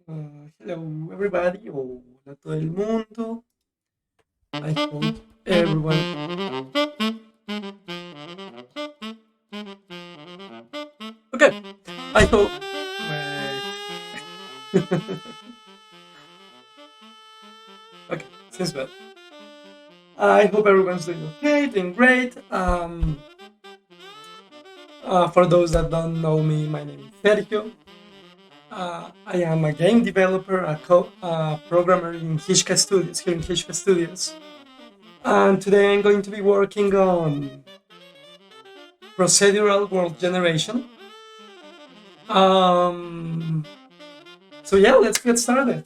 Hello everybody, o hola a todo el mundo. I hope everyone. Okay, I hope. Wait. Okay, since well. I hope everyone's doing okay, doing great. For those that don't know me, my name is Sergio. I am a game developer, a programmer in Hyzca Studios, here in Hyzca Studios. And today I'm going to be working on Procedural World Generation. Um, so yeah, let's get started.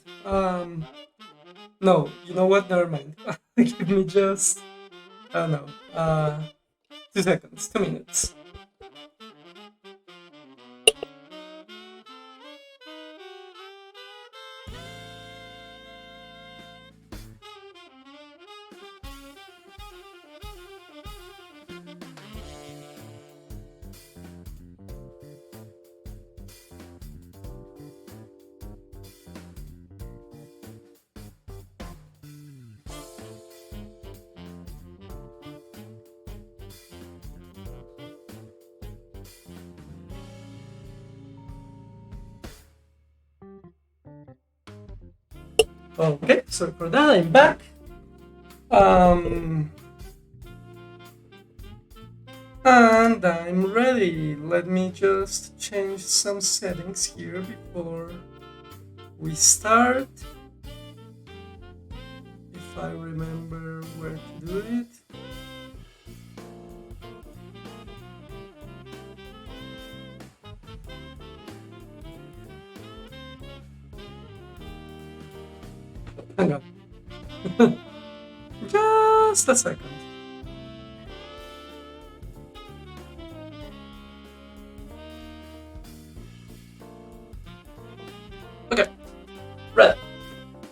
No, you know what? Never mind. Give me just, I don't know, 2 seconds, 2 minutes. Okay, sorry for that. I'm back. And I'm ready. Let me just change some settings here before we start. If I remember where to do it. Hang on. Just a second. Okay, right.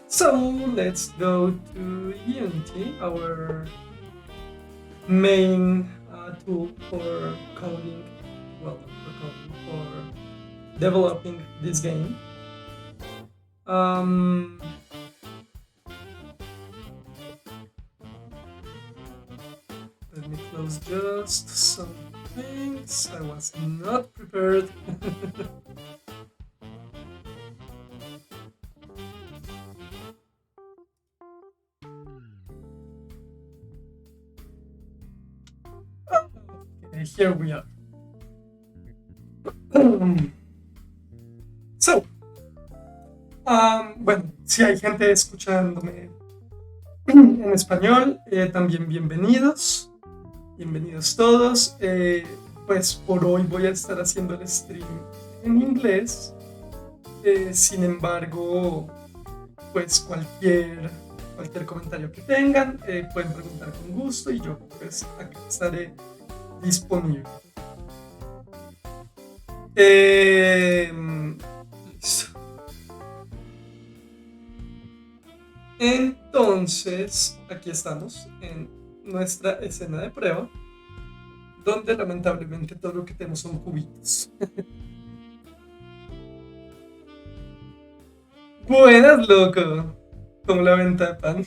So let's go to Unity, our main tool for coding, well, for coding, for developing this game. Let me close just some things. I was not prepared. Okay, here we are. So, bueno, si hay gente escuchándome en español, también bienvenidos. Bienvenidos todos. Pues por hoy voy a estar haciendo el stream en inglés. Sin embargo, pues cualquier comentario que tengan, pueden preguntar con gusto y yo pues acá estaré disponible. Listo. Entonces, aquí estamos en nuestra escena de prueba, donde lamentablemente todo lo que tenemos son cubitos. Buenas, loco. Como la venta de pan.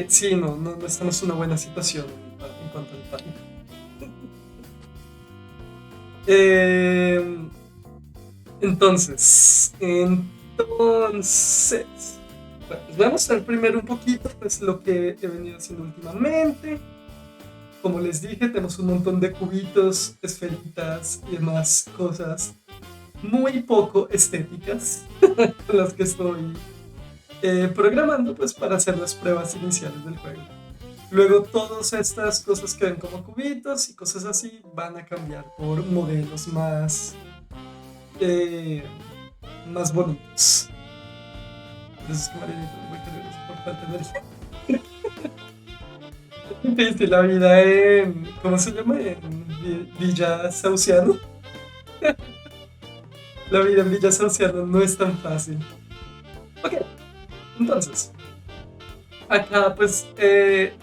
Sí, no estamos en una buena situación en cuanto al pan. Entonces, bueno, les voy a mostrar primero un poquito pues, lo que he venido haciendo últimamente. Como les dije, tenemos un montón de cubitos, esferitas y demás cosas muy poco estéticas con las que estoy programando pues, para hacer las pruebas iniciales del juego. Luego todas estas cosas que ven como cubitos y cosas así van a cambiar por modelos más bonitos. Entonces, que Marianita no me querer por falta de energía. Viste la vida en, ¿cómo se llama? En Villa Sauciano. La vida en Villa Sauciano no es tan fácil. Ok, entonces, acá pues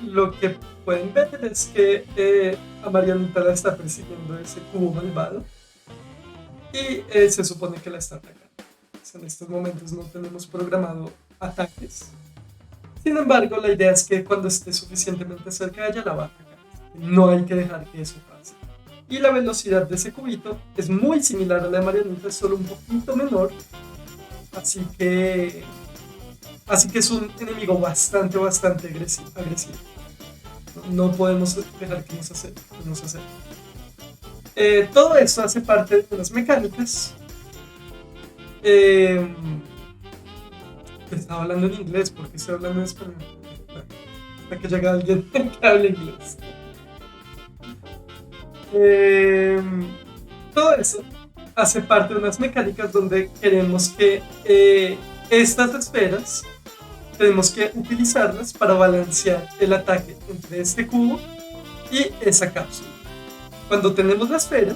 lo que pueden ver es que a Marianita la está persiguiendo ese cubo malvado. y se supone que la está atacando. Pues en estos momentos no tenemos programado ataques. Sin embargo, la idea es que cuando esté suficientemente cerca de ella la va a atacar. No hay que dejar que eso pase. Y la velocidad de ese cubito es muy similar a la de Marianita, es solo un poquito menor. Así que es un enemigo bastante agresivo. No podemos dejar que nos acerque. Todo esto hace parte de unas mecánicas. Estaba hablando en inglés, porque estoy hablando en español. Hasta que llega alguien que hable inglés. Todo eso hace parte de unas mecánicas donde queremos que estas esferas tenemos que utilizarlas para balancear el ataque entre este cubo y esa cápsula. Cuando tenemos la esfera,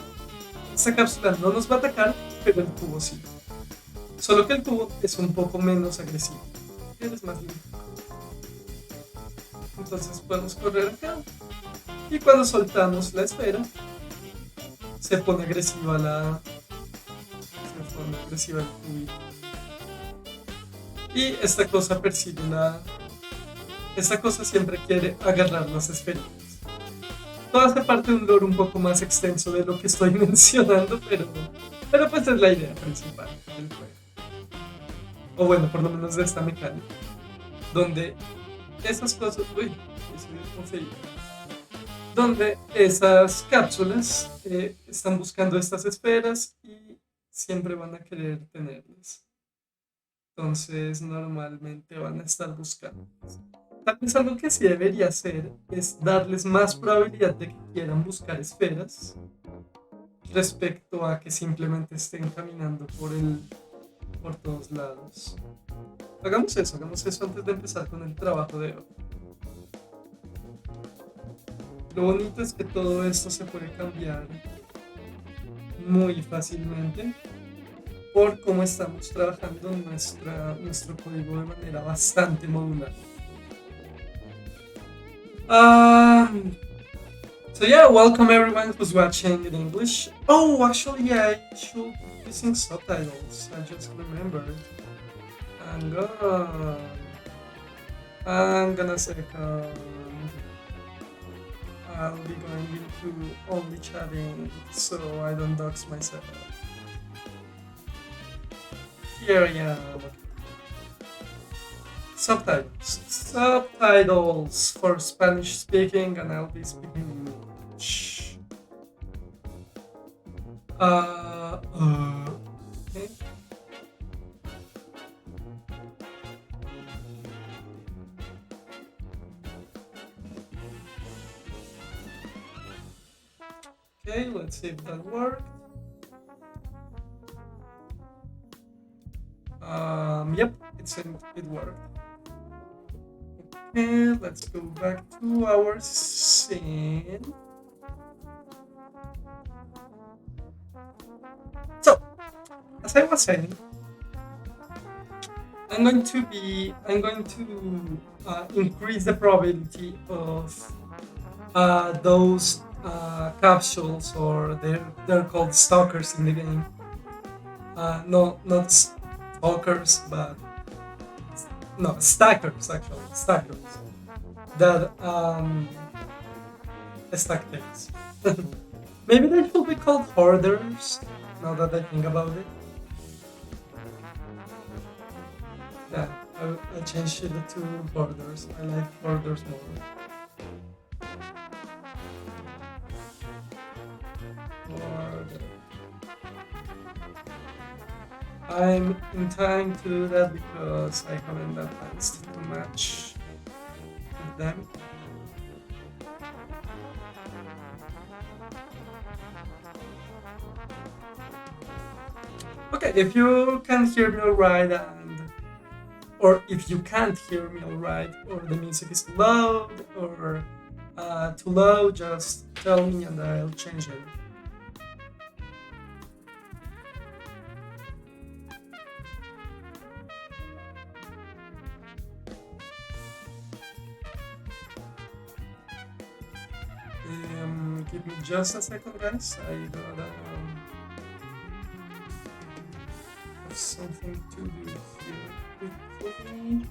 esa cápsula no nos va a atacar, pero el cubo sí. Solo que el cubo es un poco menos agresivo. Es más limpio. Entonces podemos correr acá. Y cuando soltamos la esfera, se pone agresiva el cubito. Y esta cosa persigue esta cosa siempre quiere agarrar las esferas. Todo hace parte de un lore un poco más extenso de lo que estoy mencionando, pero pues es la idea principal del juego. O bueno, por lo menos de esta mecánica. Donde esas cosas... Uy, eso es conseguido. Donde esas cápsulas están buscando estas esferas y siempre van a querer tenerlas. Entonces normalmente van a estar buscando. Tal vez algo que sí debería hacer es darles más probabilidad de que quieran buscar esferas respecto a que simplemente estén caminando por todos lados. Hagamos eso antes de empezar con el trabajo de hoy. Lo bonito es que todo esto se puede cambiar muy fácilmente por cómo estamos trabajando nuestro código de manera bastante modular. So yeah, welcome everyone who's watching in English. Oh, actually, yeah, I should be using subtitles. I just remembered. Hang on a second. I'll be going into only chatting so I don't dox myself. Here I am. Subtitles for Spanish speaking, and I'll be speaking English. Okay. Okay, let's see if that worked. Yep, it worked. Okay, let's go back to our scene. So, as I was saying, I'm going to increase the probability of those capsules, or they're called stalkers in the game. No, not stalkers, but no, stackers actually. Stackers that stack things. Maybe they should be called hoarders. Now that I think about it. Yeah, I changed it to hoarders. I like hoarders more. I'm in time to do that because I haven't advanced too much with them. Okay, if you can hear me alright, or if you can't hear me alright, or the music is too loud, or too low, just tell me and I'll change it. Give me just a second, guys. I gotta something to do here quickly.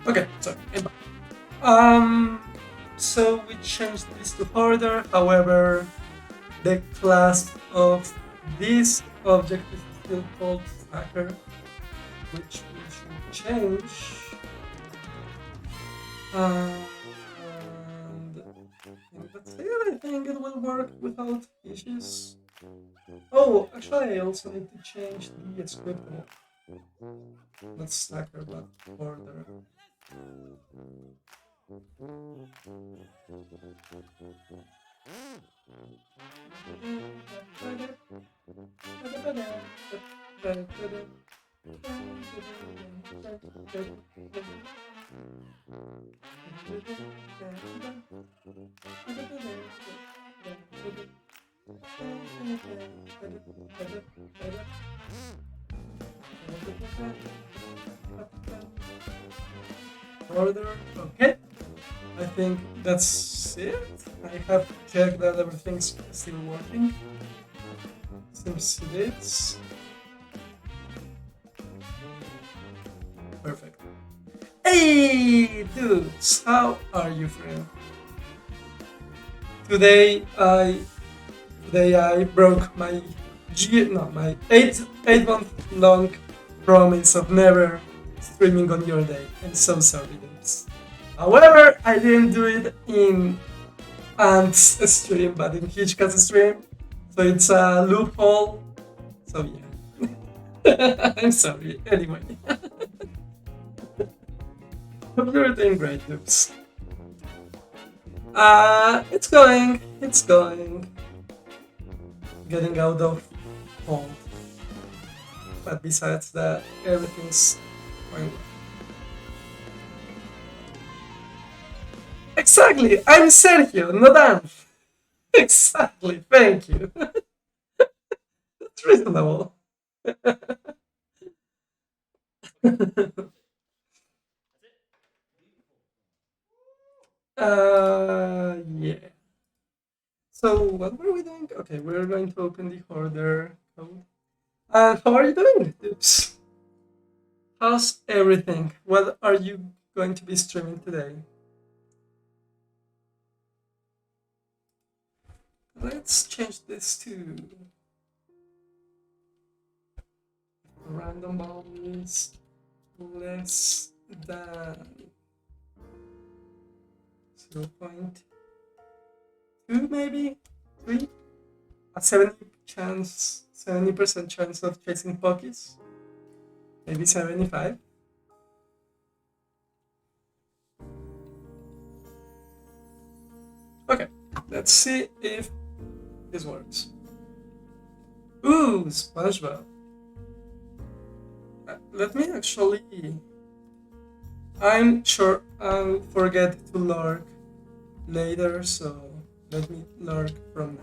Okay, sorry. So we changed this to order. However, the class of this object is still called stacker, which we should change. And that's it. I think it will work without issues. Oh, actually, I also need to change the script. Not stacker, but order. Order, okay. I think that's it. I have checked that everything's still working. Seems it is. Perfect. Hey dudes, how are you, friend? Today I broke my my 8 month long promise of never streaming on your day. I'm so sorry, dudes. However, I didn't do it in Ant's stream, but in Hyzca's stream. So it's a loophole. So yeah. I'm sorry. Anyway. Hope you're doing great, dudes. It's going. Getting out of hold. But besides that, everything's going well. Exactly! I'm Sergio, not Ant. Exactly, thank you. That's reasonable. Yeah. So what were we doing? Okay, we're going to open the order code. How are you doing, dudes? How's everything? What are you going to be streaming today? Let's change this to random values less than 0.2, maybe 3. A 70% chance of chasing Pokis. Maybe 75. Okay, let's see if this works. Ooh, SpongeBob. Let me actually. I'm sure I'll forget to lurk later, so let me lurk from now.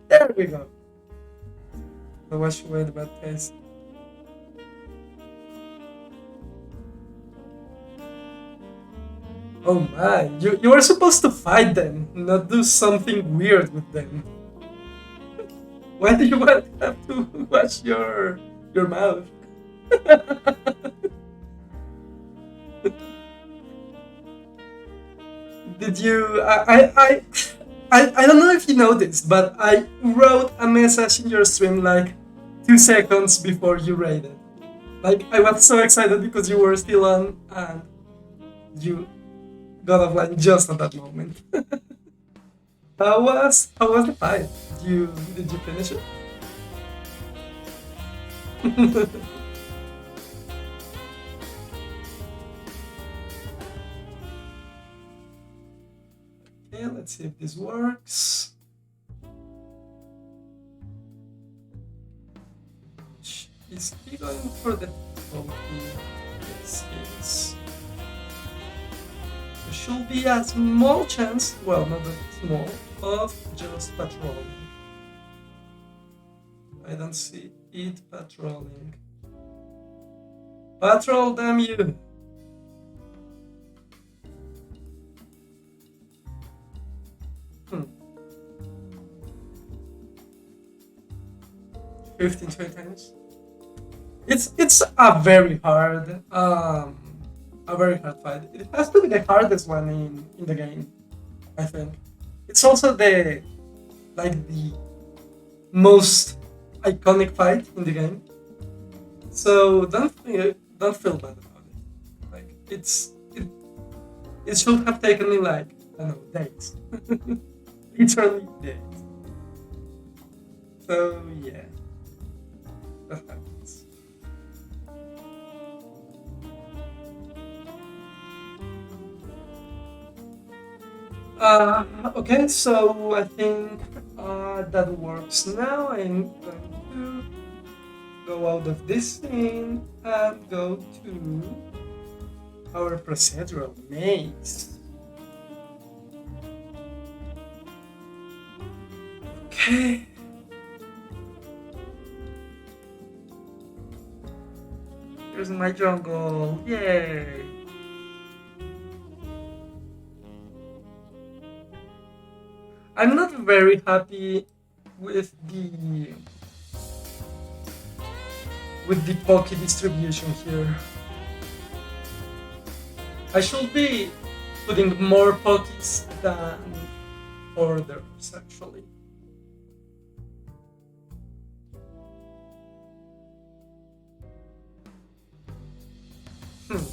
There we go. So wash away the bad taste. Oh my, you were supposed to fight them, not do something weird with them. Why do you want to have to wash your mouth? Did you? I don't know if you noticed, but I wrote a message in your stream like 2 seconds before you raided. Like I was so excited because you were still on and you got offline just at that moment. How was the fight? Did you finish it? Okay, let's see if this works. Is he going for the pokey? Yes, he is. There should be a small chance, well, not that small, of just patrolling. I don't see it patrolling. Patrol, damn you! Hmm. 15 times. It's a very hard fight. It has to be the hardest one in the game, I think. It's also the most iconic fight in the game. So don't feel bad about it. Like it should have taken me like I don't know days, literally days. So yeah, that happens. Okay, so I think that works now. I'm going to go out of this scene and go to our procedural maze. Okay. Here's my jungle. Yay! I'm not very happy with the Poké distribution here. I should be putting more Pokés than orders actually. Hmm.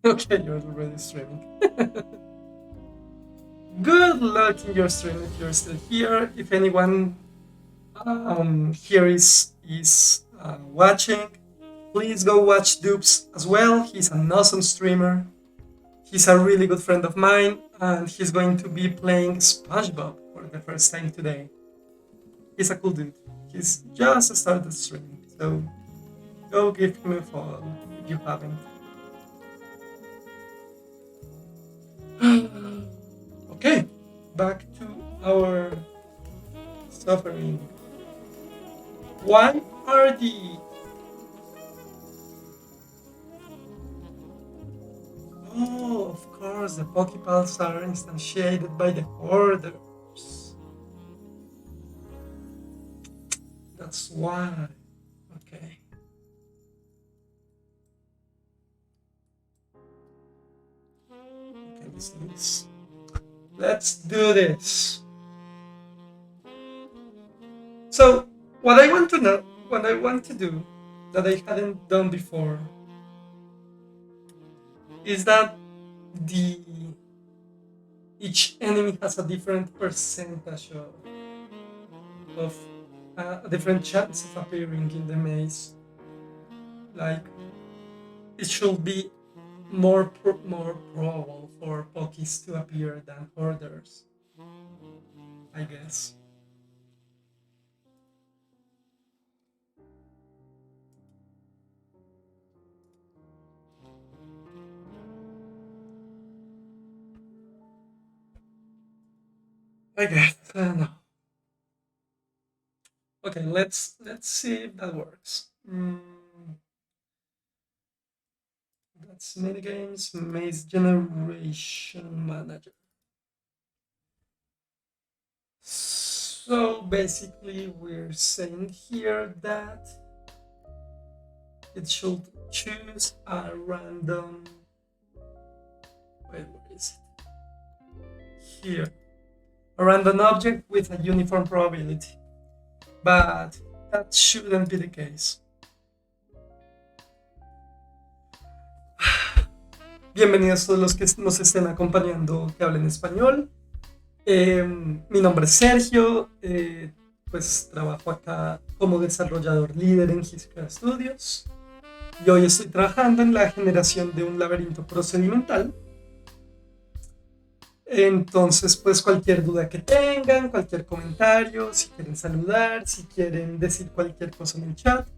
Okay, you're already streaming. Good luck in your stream if you're still here. If anyone here is watching, please go watch Dupes as well. He's an awesome streamer. He's a really good friend of mine, and he's going to be playing SpongeBob for the first time today. He's a cool dude. He's just started streaming, so go give him a follow if you haven't. Okay, back to our suffering. Why are the Oh, of course, the Pokeballs are instantiated by the Hoarders. That's why. Okay. Okay, let's do this. Let's do this. So, what I want to do, that I hadn't done before, is that the each enemy has a different percentage of a different chance of appearing in the maze. Like it should be more probable for Pokés to appear than Hoarders, I guess. I guess. I don't know. Okay, let's see if that works. That's minigames, maze generation manager. So basically, we're saying here that it should choose a random. Wait, where is it? Here. A random object with a uniform probability. But that shouldn't be the case. Bienvenidos todos los que nos estén acompañando que hablen español. Mi nombre es Sergio, pues trabajo acá como desarrollador líder en Hyzca Studios y hoy estoy trabajando en la generación de un laberinto procedimental. Entonces, pues cualquier duda que tengan, cualquier comentario, si quieren saludar, si quieren decir cualquier cosa en el chat,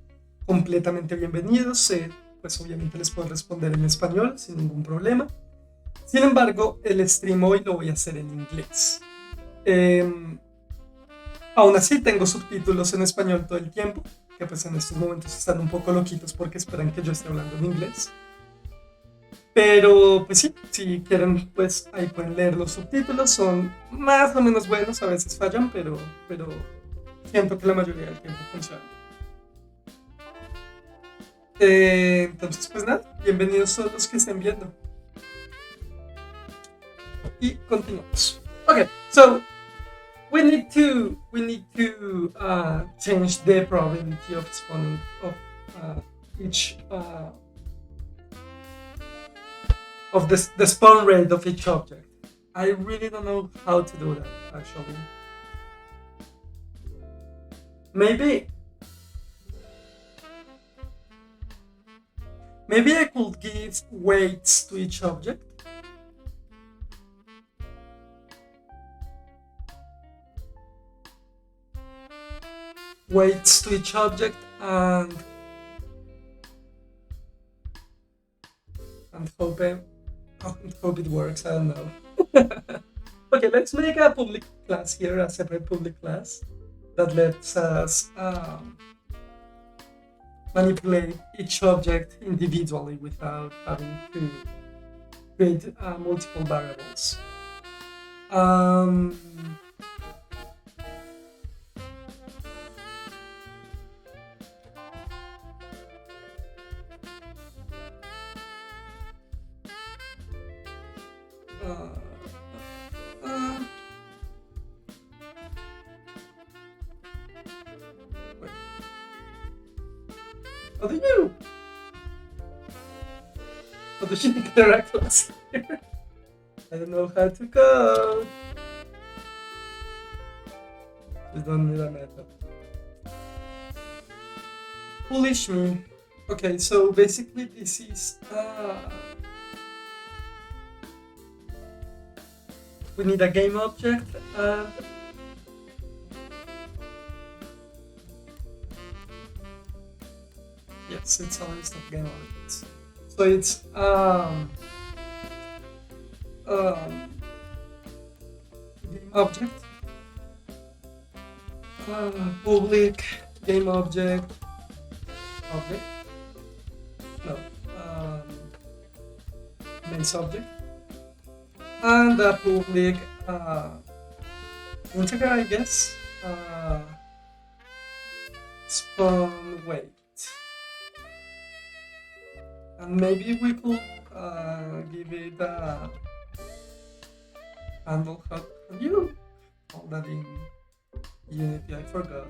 completamente bienvenidos. Pues obviamente les puedo responder en español sin ningún problema. Sin embargo, el stream hoy lo voy a hacer en inglés. Aún así tengo subtítulos en español todo el tiempo, que pues en estos momentos están un poco loquitos porque esperan que yo esté hablando en inglés. Pero pues sí, si quieren pues ahí pueden leer los subtítulos, son más o menos buenos, a veces fallan, pero siento que la mayoría del tiempo funciona. Entonces pues nada, bienvenidos todos los que estén viendo. Y continuamos. Okay, so we need to change the probability of spawning of each of the spawn rate of each object. I really don't know how to do that actually. Maybe I could give weights to each object. Weights to each object and hope it works. I don't know. Okay, let's make a public class here, a separate public class that lets us manipulate each object individually without having to create multiple variables. How do you declare a class here? I don't know how to code. Just don't need a method. Foolish me. Okay, so basically this is we need a game object and yes, it's a list of game objects. So it's game object, public game object, no, main subject, and a public integer, I guess, spawn weight. And maybe we could give it a handle. How do you call that in Unity? I forgot.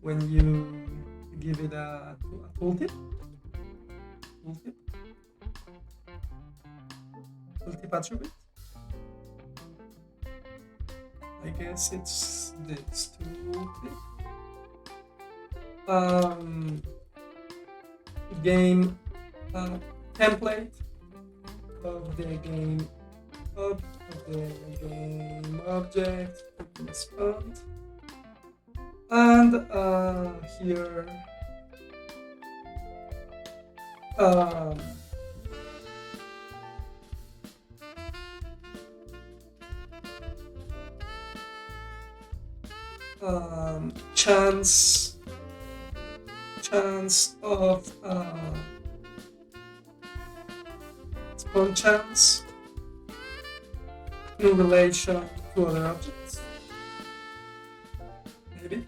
When you give it a tooltip? Tooltip attribute? I guess it's this tooltip. Game template of the game object respond, and here chance of spawn chance in relation to other objects, maybe.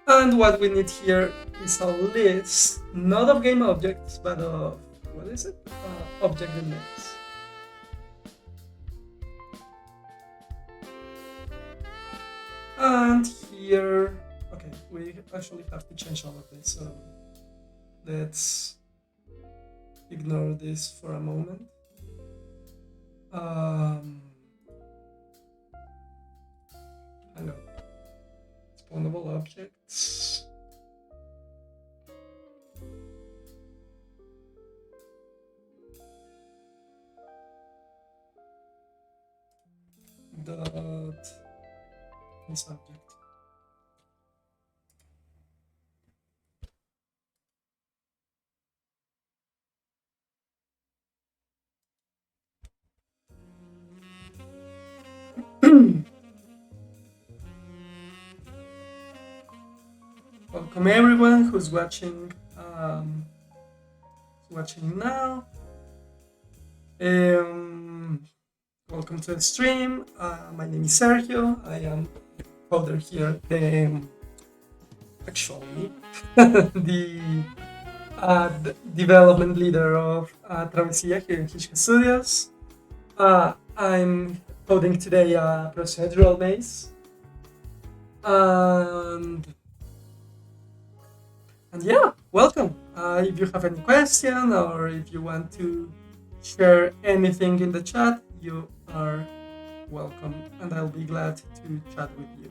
And what we need here is a list, not of game objects, but of, what is it? Object names. And here, okay, we actually have to change all of this, so let's ignore this for a moment. Um, Hang on. Spawnable objects. Dot subject. Welcome everyone who's watching now. Welcome to the stream. My name is Sergio. I am coder here. Actually, the development leader of Travesía here in Hyzca Studios. I'm coding today a procedural maze. And yeah, welcome. If you have any question or if you want to share anything in the chat, you are welcome, and I'll be glad to chat with you.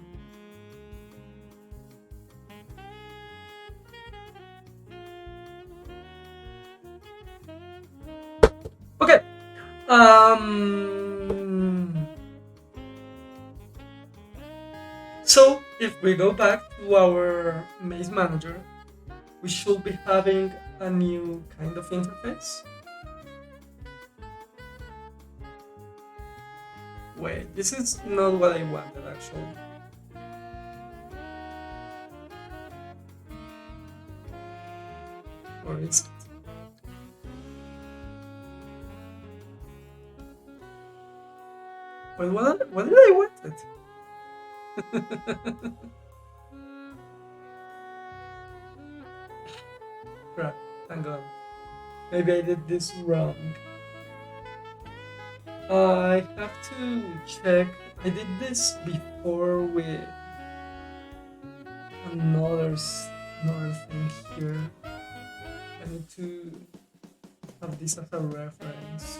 Okay. So if we go back to our maze manager, we should be having a new kind of interface. Wait, this is not what I wanted actually. Or is it? Well, what did I want it? Crap, hang on. Maybe I did this wrong. I have to check. I did this before with another thing here. I need to have this as a reference.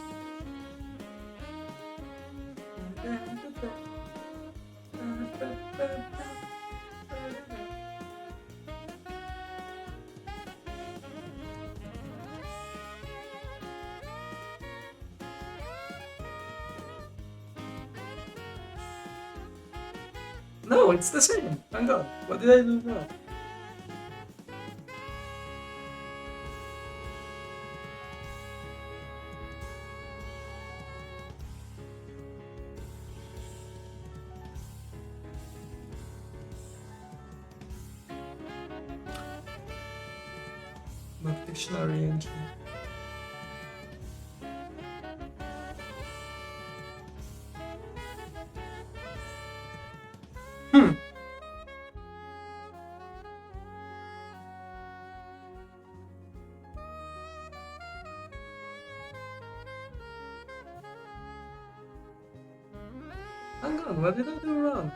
No, it's the same. Hang on. What did I do now? Not dictionary entry. Hang on, what did I do wrong?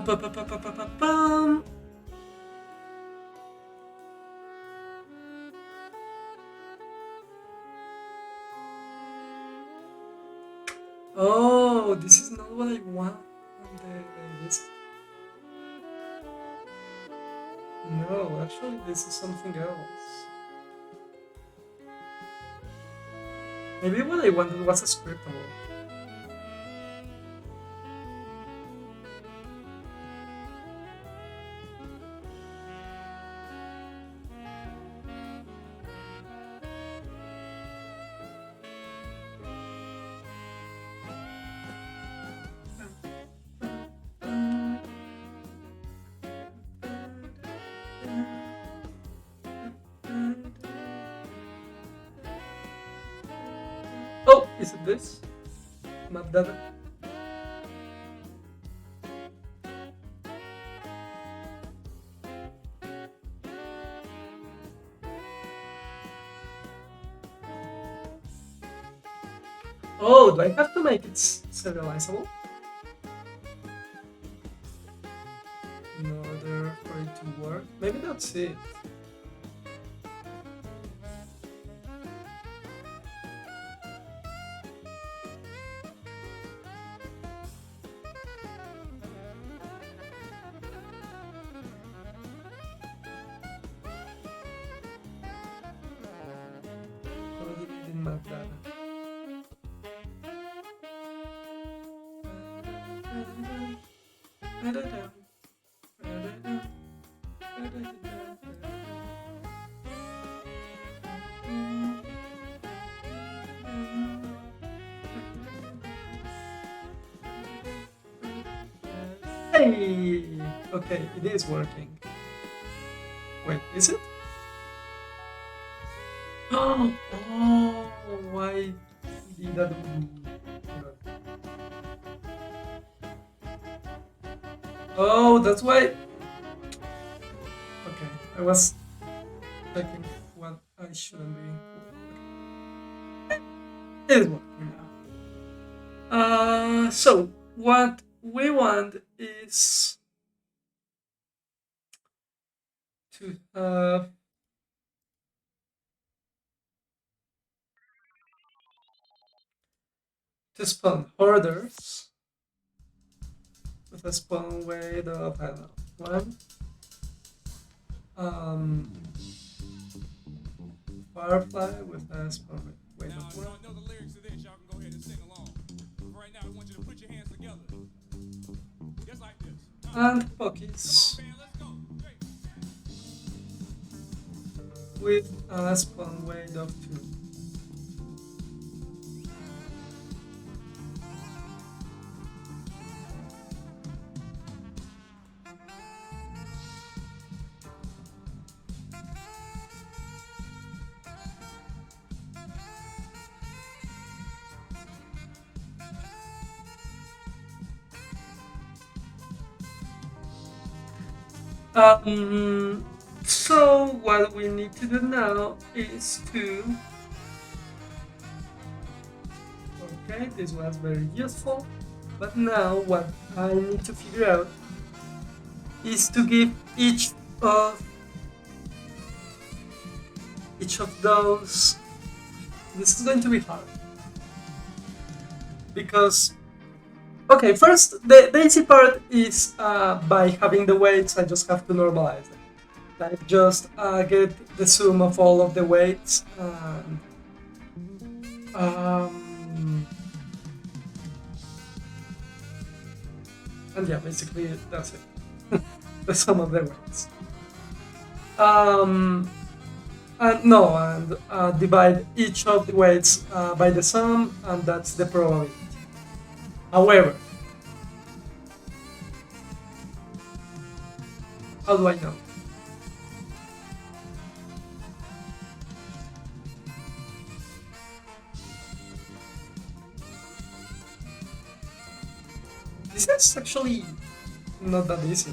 Ba-ba-ba-ba-ba-bam. Oh, this is not what I want on the list. No, actually, this is something else. Maybe what I wanted was a scriptable. Is it this? Map data? Oh, do I have to make it serializable in order for it to work? Maybe that's it. Map data. Hey! Okay, it is working. Wait, is it? Oh, why did that do? Oh, that's why. Okay, I was checking what I shouldn't be. It is working now. So what we want is to have to spawn hoarders with a spawn weight of, I don't know, 1. Firefly with a spawn weight of 1. Know the lyrics to this, y'all can go ahead and sing along. But right now, we want you to put your hands together. Just like this. And Pockies with a spawn weight of 2. So what we need to do now is to, okay, this was very useful, but now what I need to figure out is to give each of those, this is going to be hard, because okay, first, the easy part is by having the weights, I just have to normalize them. Like, just get the sum of all of the weights, and yeah, basically that's it. The sum of the weights. And divide each of the weights by the sum, and that's the probability. However, how do I know? This is actually not that easy.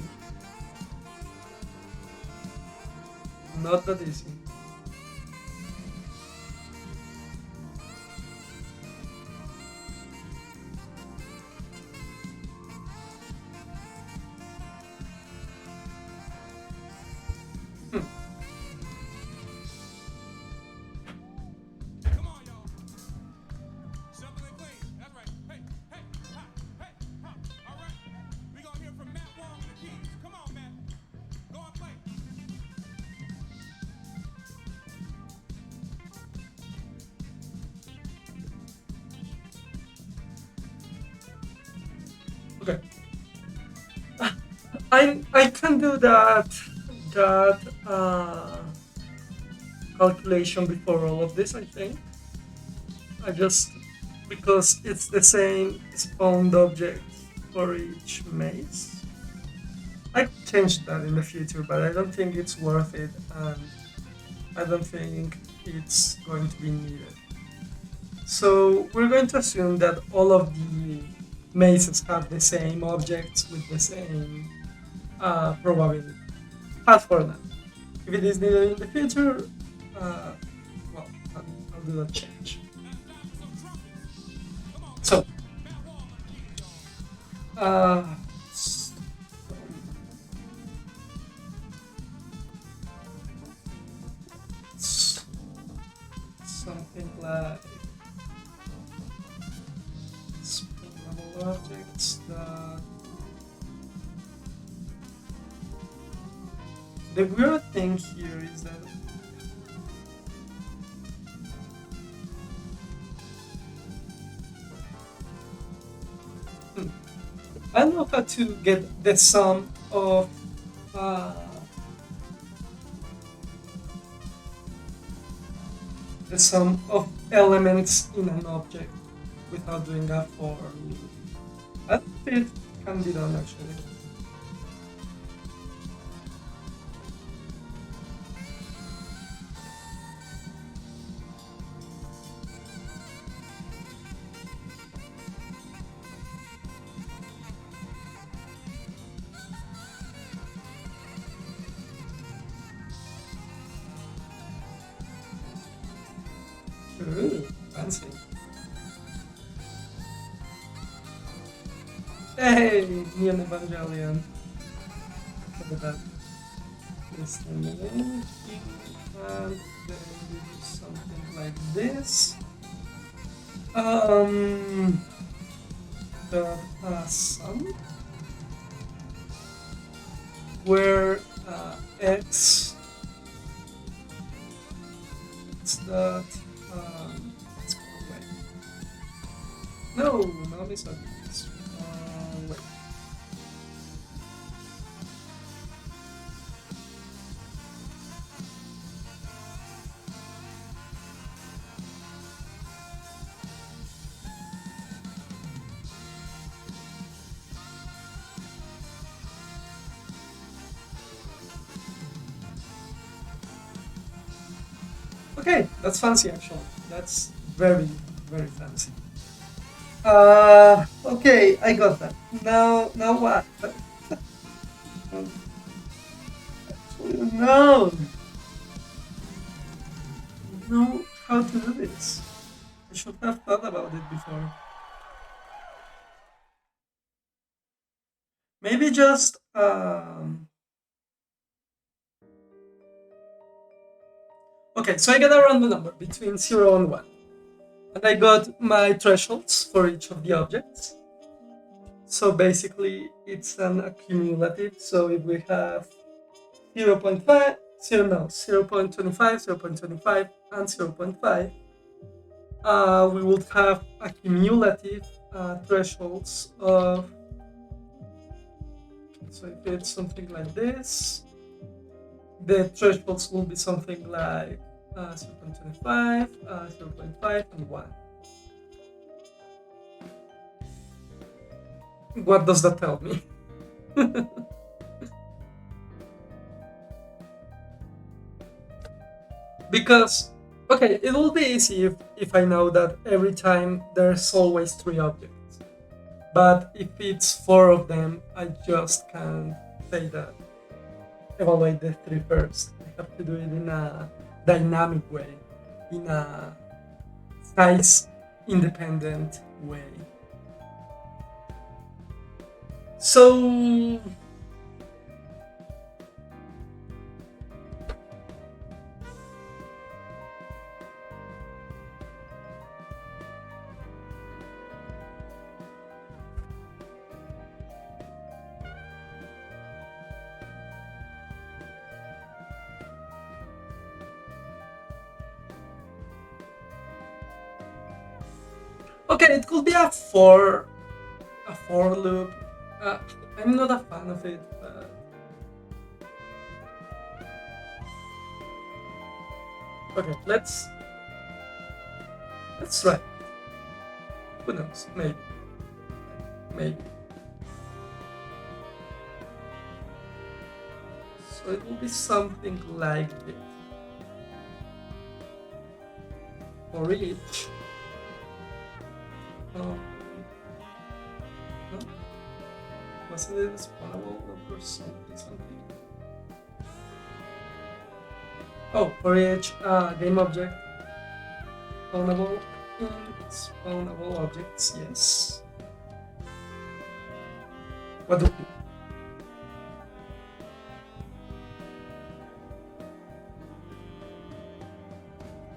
Not that easy. Okay. I can do that calculation before all of this, I think. I just, because it's the same spawned object for each maze. I could change that in the future, but I don't think it's worth it, and I don't think it's going to be needed. So we're going to assume that all of the mazes have the same objects with the same probability. As for now, if it is needed in the future, uh, well, I'll do that change. So, uh, something like spinable objects that the weird thing here is that I don't know how to get the sum of uh, the sum of elements in an object without doing a for loop. I think it can be done actually. Ooh, fancy. Hey, Neon Evangelion. Look at that. This thing in here, and then we do something like this. That sum where x it's that let's go away. No, it's not this. Wait. Okay, that's fancy actually. That's very, very fancy. Okay, I got that. Now what? Actually, no. I don't know how to do this. I should have thought about it before. Maybe just okay, so I get a random number between 0 and 1. And I got my thresholds for each of the objects. So basically, it's an accumulative. So if we have 0.5, 0.25, 0.25, and 0.5, we would have accumulative thresholds of. So if it's something like this, the thresholds will be something like 0.25, 0.5, and 1. What does that tell me? Because, okay, it will be easy if I know that every time there's always 3 objects. But if it's 4 of them, I just can't say that. Evaluate the 3 first. I have to do it in a dynamic way, in a size independent way. So okay, it could be a for loop. I'm not a fan of it, but okay, let's try. Who knows? Maybe. So it will be something like this for each. No? Wasn't it spawnable or something? Oh, for each game object, spawnable in spawnable objects, yes. What do we do?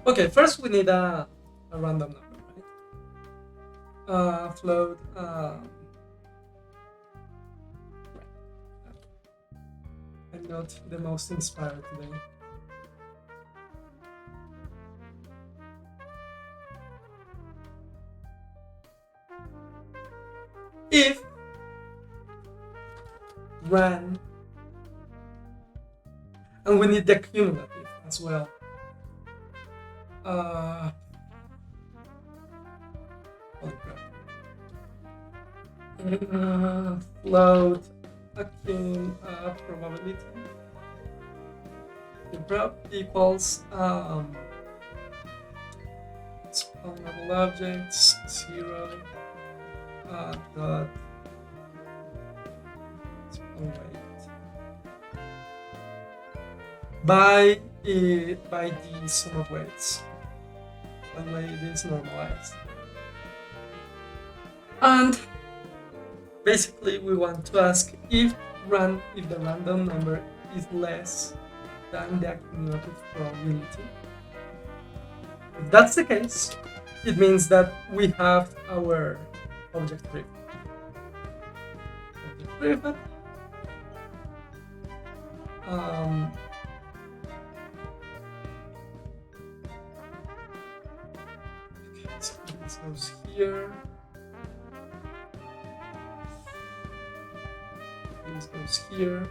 Okay, first we need a random number, right? Float. I'm not the most inspired today. If ran, and we need the cumulative as well. Holy crap. Float a probability. The prob equals spawnable objects 0 dot spawn rate by the sum of weights. That way it is normalized. And basically we want to ask if the random number is less than the cumulative probability. If that's the case, it means that we have our object prefab. Okay, so this goes here. This goes here.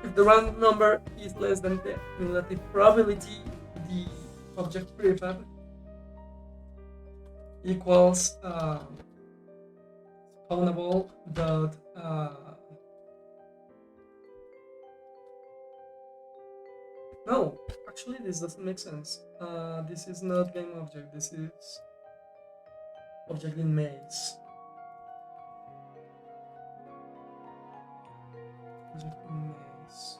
If the random number is less than the cumulative probability, the object prefab equals spawnable dot no, actually this doesn't make sense. This is not game object, this is object in maze. Object in maze.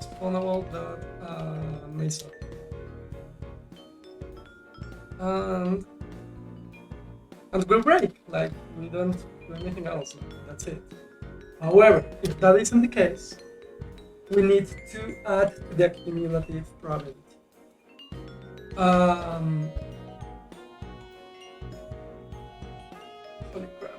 Spawnable dot maze. And we'll break, like we don't do anything else, that's it. However, if that isn't the case, we need to add the cumulative probability. Holy crap.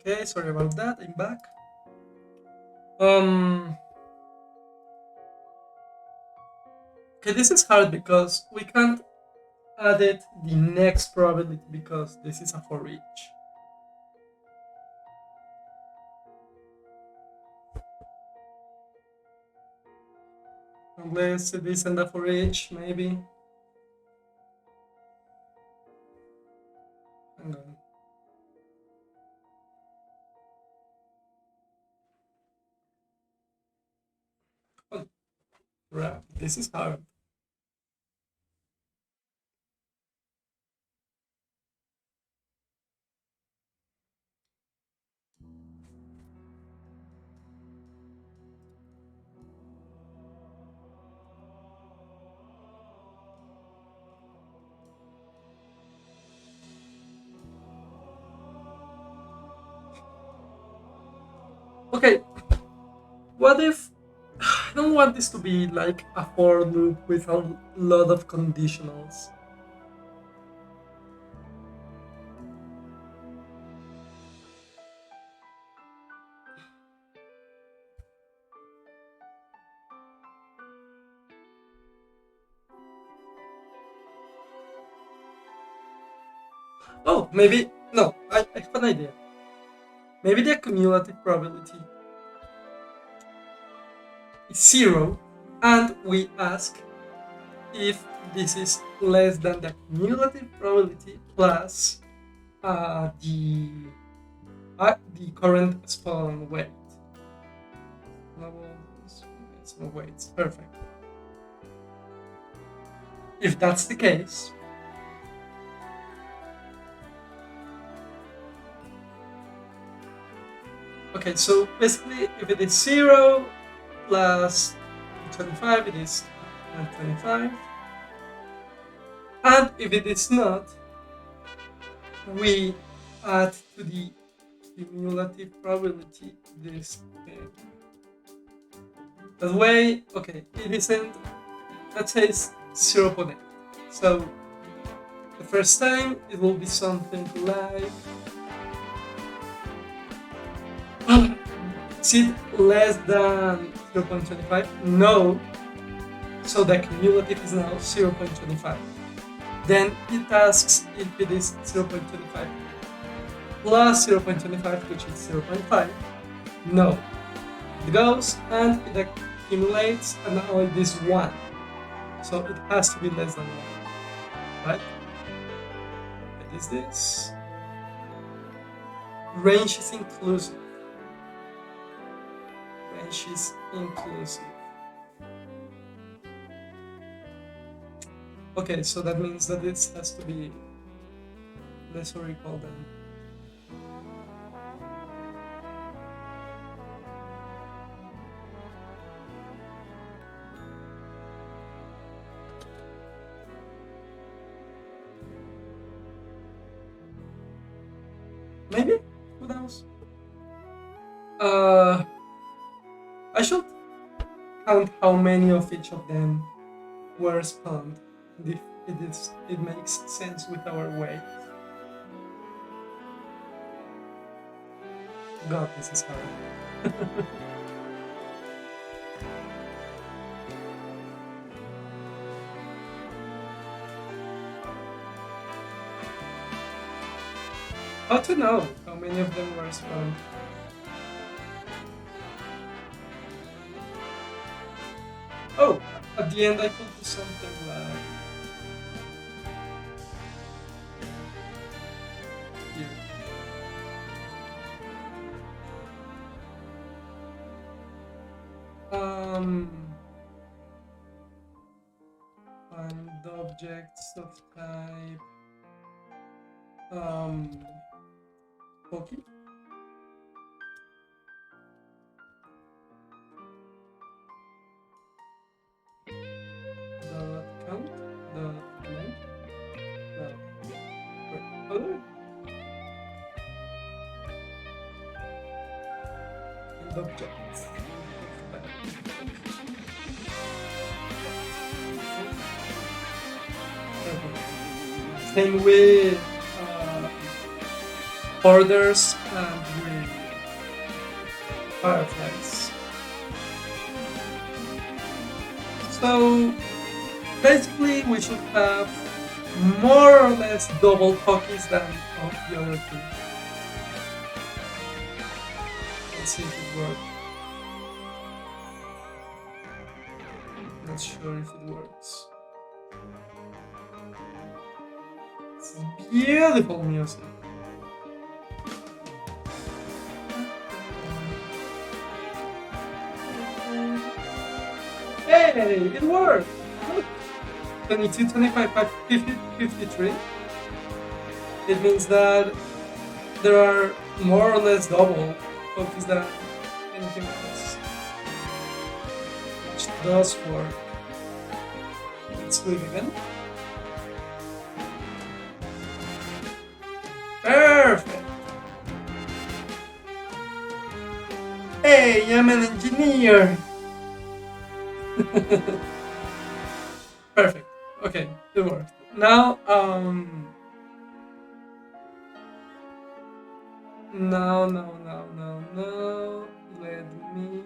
Okay, sorry about that, I'm back. Okay, this is hard because we can't add it the next probability because this is a for each. Unless it isn't a for each, maybe. Hang on. Oh. Right. This is hard. Okay, what if I don't want this to be like a for loop with a lot of conditionals? Oh, maybe no. I have an idea. Maybe the cumulative probability is zero, and we ask if this is less than the cumulative probability plus the current spawn weight. No weights. Perfect. If that's the case, okay. So basically, if it is 0 plus 25, it is 25. And if it is not, we add to the cumulative probability this thing. That way, okay, it isn't, let's say it's 0.8. So the first time it will be something like, is it less than 0.25? No. So the cumulative is now 0.25. Then it asks if it is 0.25 plus 0.25, which is 0.5. No. It goes and it accumulates, and now it is 1. So it has to be less than 1. Right? What is this? Range is inclusive. Range is inclusive. Okay, so that means that this has to be less or equal than. Maybe? Who knows? I should count how many of each of them were spawned. If it makes sense with our weight. God, this is hard. How to know how many of them were spawned? Oh, at the end I could do something like here. Find objects of type Poki. Dot count. Dot length. Dot color. And objects. Same with orders and with fireflies. So basically we should have more or less double Pokis than of the other two. Let's see if it works. Not sure if it works. It's beautiful music. Hey! Hey, it worked! Look, 22, 25, 50, 53. It means that there are more or less double copies than anything else. Which does work. Let's do it again. Perfect! Hey, I'm an engineer! Perfect. Okay, it worked. Now, no. Let me.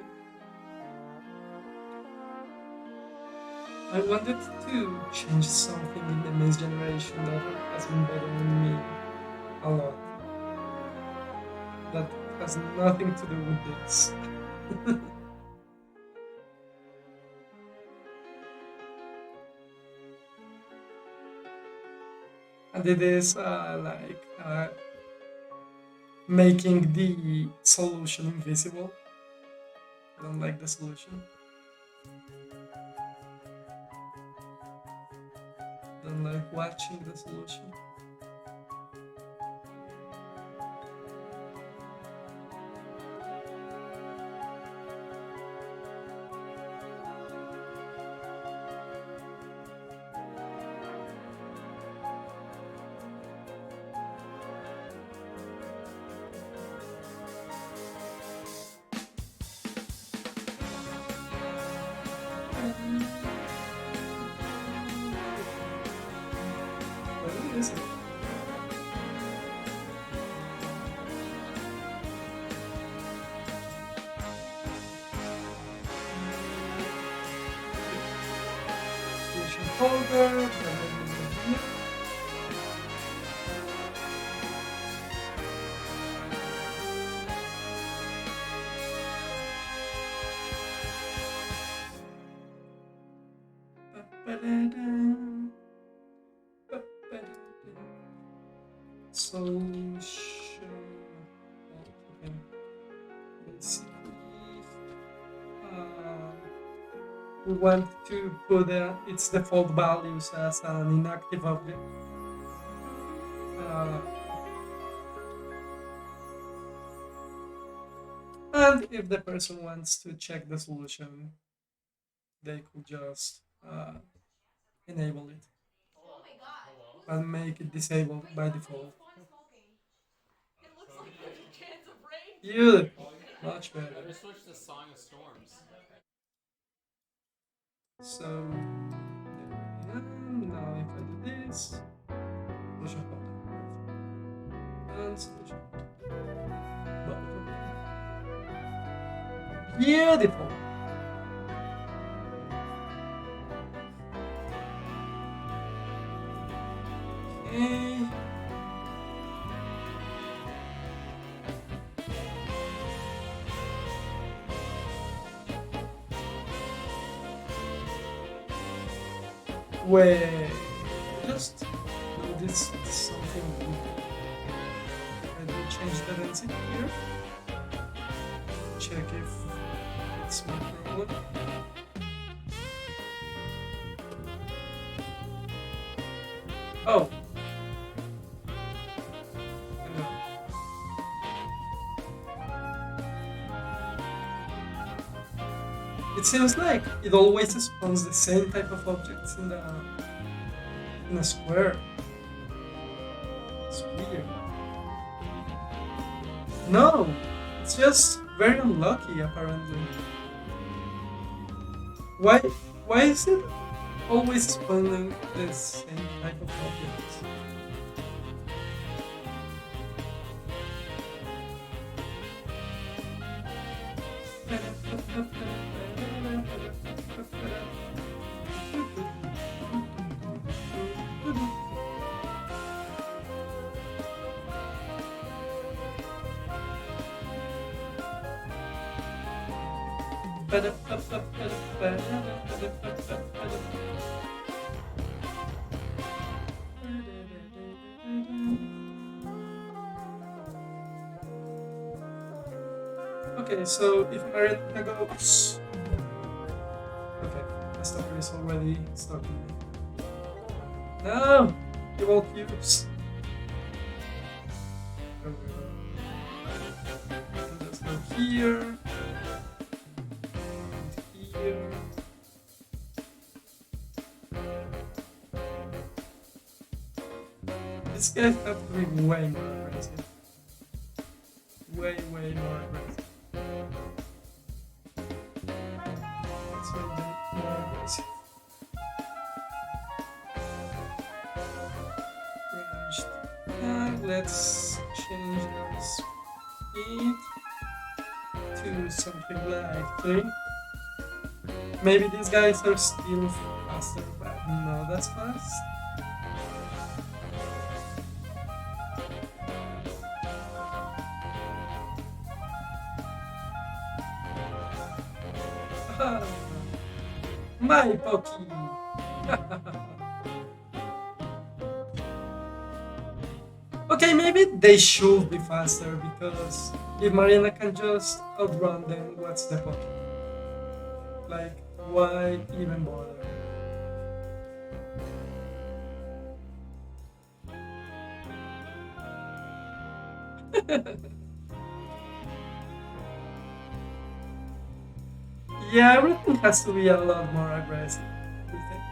I wanted to change something in the maze generation that has been bothering me a lot. That has nothing to do with this. And it is making the solution invisible. I don't like the solution. Don't like watching the solution. Where is it? Solution folder. Solution. Okay. Basically, we want to put its default values as an inactive object. And if the person wants to check the solution, they could just enable it and make it disabled by default. Beautiful, much better. Better switch to Song of Storms. So now if I do this, solution folder and solution folder. Beautiful. Okay. Wait, just notice something weird. I will change the density here. Check if it's my problem. Oh. No. It seems like it always spawns the same type of objects in a square. It's weird. No, it's just very unlucky apparently. Why is it always spawning the same type of objects? Okay, so if Marina goes... Okay, is already stuck in me. No! You won't use. Let's go here. And here. These guys have to be way more aggressive. Way more aggressive. Let's make them more aggressive. Let's change our speed to something like 3. Maybe these guys are still faster, but not as fast. My Poki! Okay, maybe they should be faster because if Mariana can just outrun them, what's the point? Like, why even bother? Yeah, everything has to be a lot more aggressive, we think.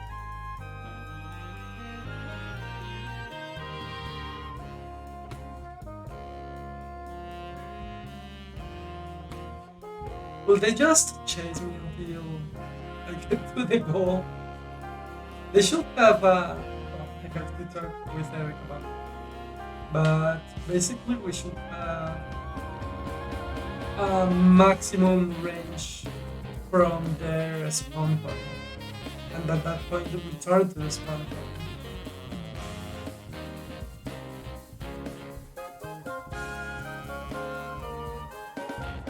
Will they just chase me until I get to the goal? They should have a... Well, I have to talk with Eric about it. But basically we should have a maximum range from their spawn point. And at that point we return to the spawn point.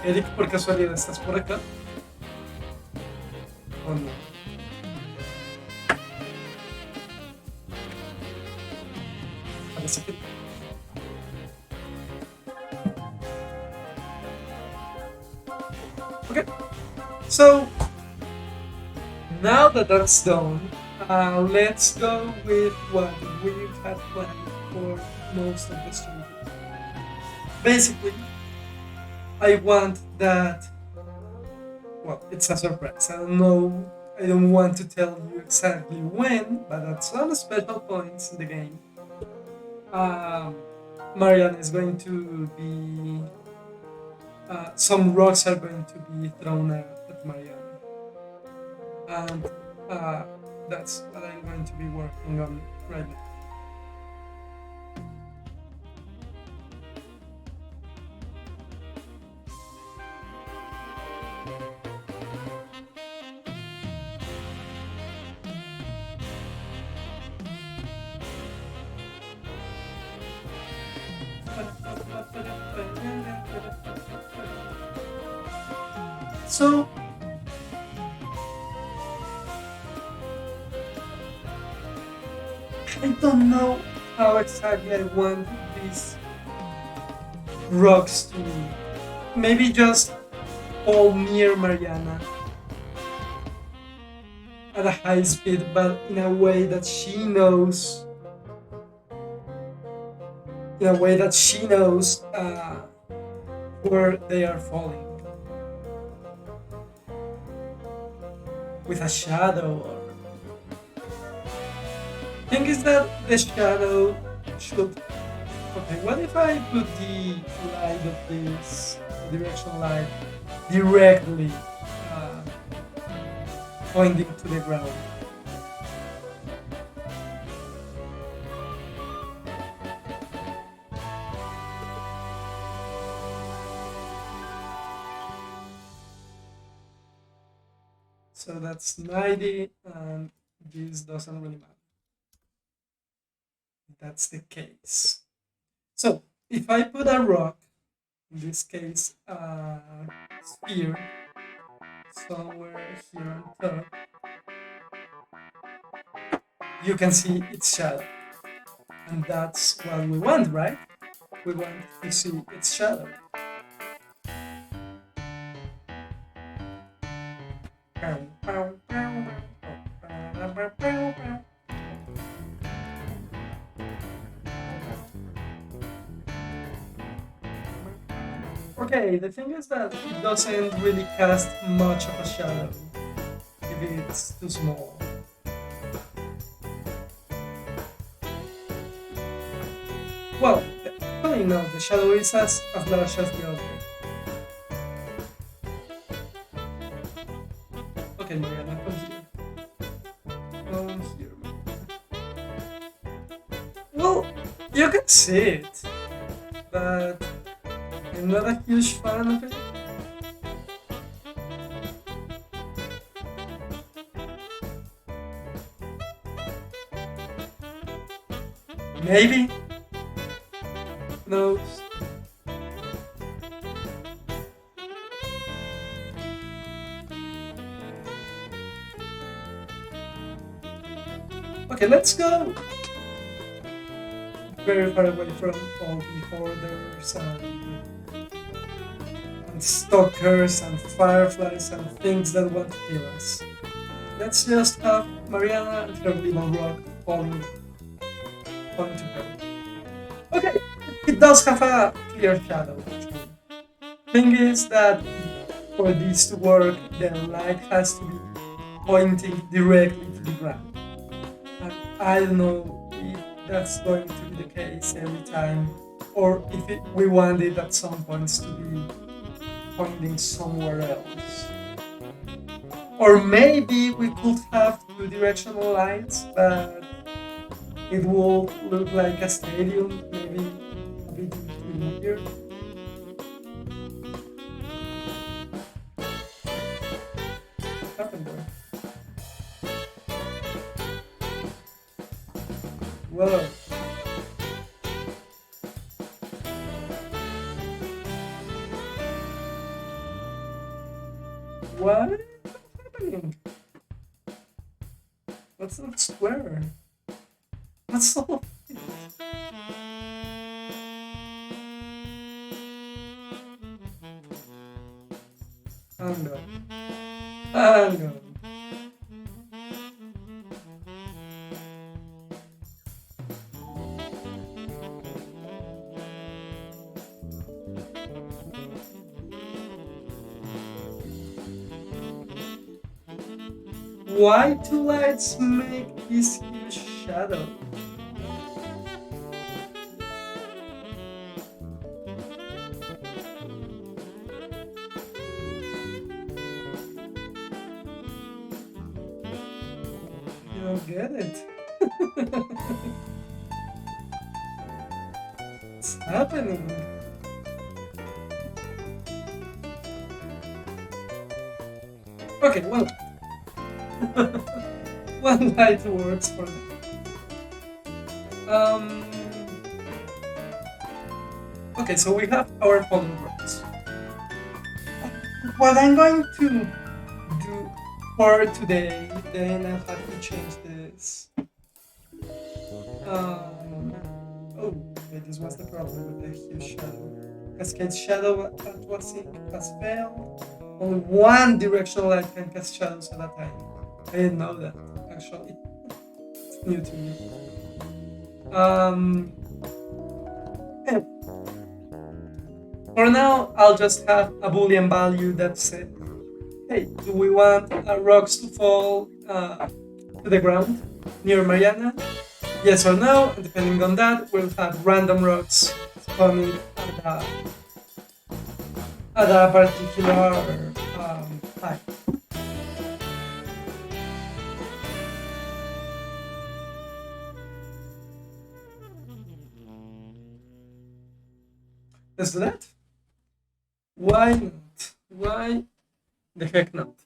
Eric, por casualidad, ¿estás por acá? ¿O no? Parece que... Okay, so now that that's done, let's go with what we had planned for most of the stream. Basically, I want that. Well, it's a surprise. I don't know. I don't want to tell you exactly when, but at some special points in the game, Marianne is going to be. Some rocks are going to be thrown at Marianne, and that's what I'm going to be working on right now. So, I don't know how exactly I want these rocks to be. Maybe just fall near Mariana at a high speed, but in a way that she knows. In a way that she knows where they are falling. With a shadow or... Thing is that the shadow should... Okay, what if I put the light of this direction light directly pointing to the ground? So that's 90, and this doesn't really matter. That's the case. So if I put a rock, in this case a sphere, somewhere here on top, you can see its shadow. And that's what we want, right? We want to see its shadow. Okay, the thing is that it doesn't really cast much of a shadow if it's too small. Well, actually no, the shadow is as large as the object. Okay, Mariana, come here. Come here. Well, you can see it, but I'm not a huge fan of it. Maybe. Who knows? Okay, let's go very far away from all the hoarders and stalkers and fireflies and things that want to kill us. Let's just have Mariana and her little rock falling to her. Okay, it does have a clear shadow, actually. Thing is that for this to work, the light has to be pointing directly to the ground. And I don't know if that's going to be the case every time, or if we want it at some points to be pointing somewhere else. Or maybe we could have two directional lights, but it will look like a stadium, maybe a bit in between here. What happened there? Whoa. What is happening? What's that square? What's all of it? Hang on. Hang on. Why two lights make this huge shadow? You don't get it. What's happening? Okay, well, one light works for them. Okay, so we have our pollen works. What I'm going to do for today, then I'll have to change this. Oh, okay, this was the problem with the huge shadow. Cascade shadow at was has failed. Only one directional light can cast shadows at a time. I didn't know that, actually. It's new to me. Anyway, for now, I'll just have a boolean value that says, hey, do we want rocks to fall to the ground near Mariana? Yes or no, and depending on that, we'll have random rocks spawning at a particular height. Let's do that. Why not? Why the heck not?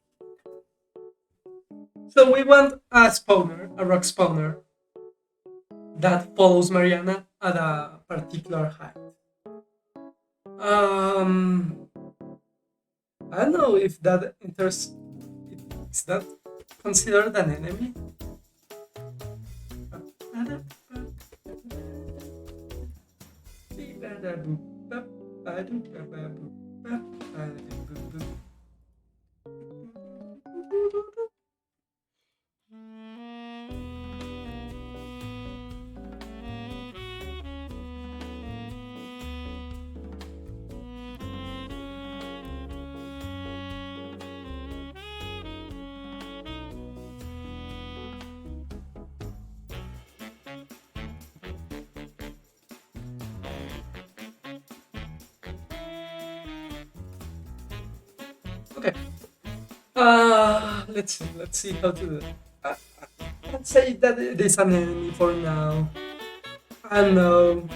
So we want a spawner, a rock spawner, that follows Mariana at a particular height. I don't know if that enters. Is that considered an enemy? Okay. Let's see. Let's see how to do it. Let's say that it is an enemy for now. I don't know.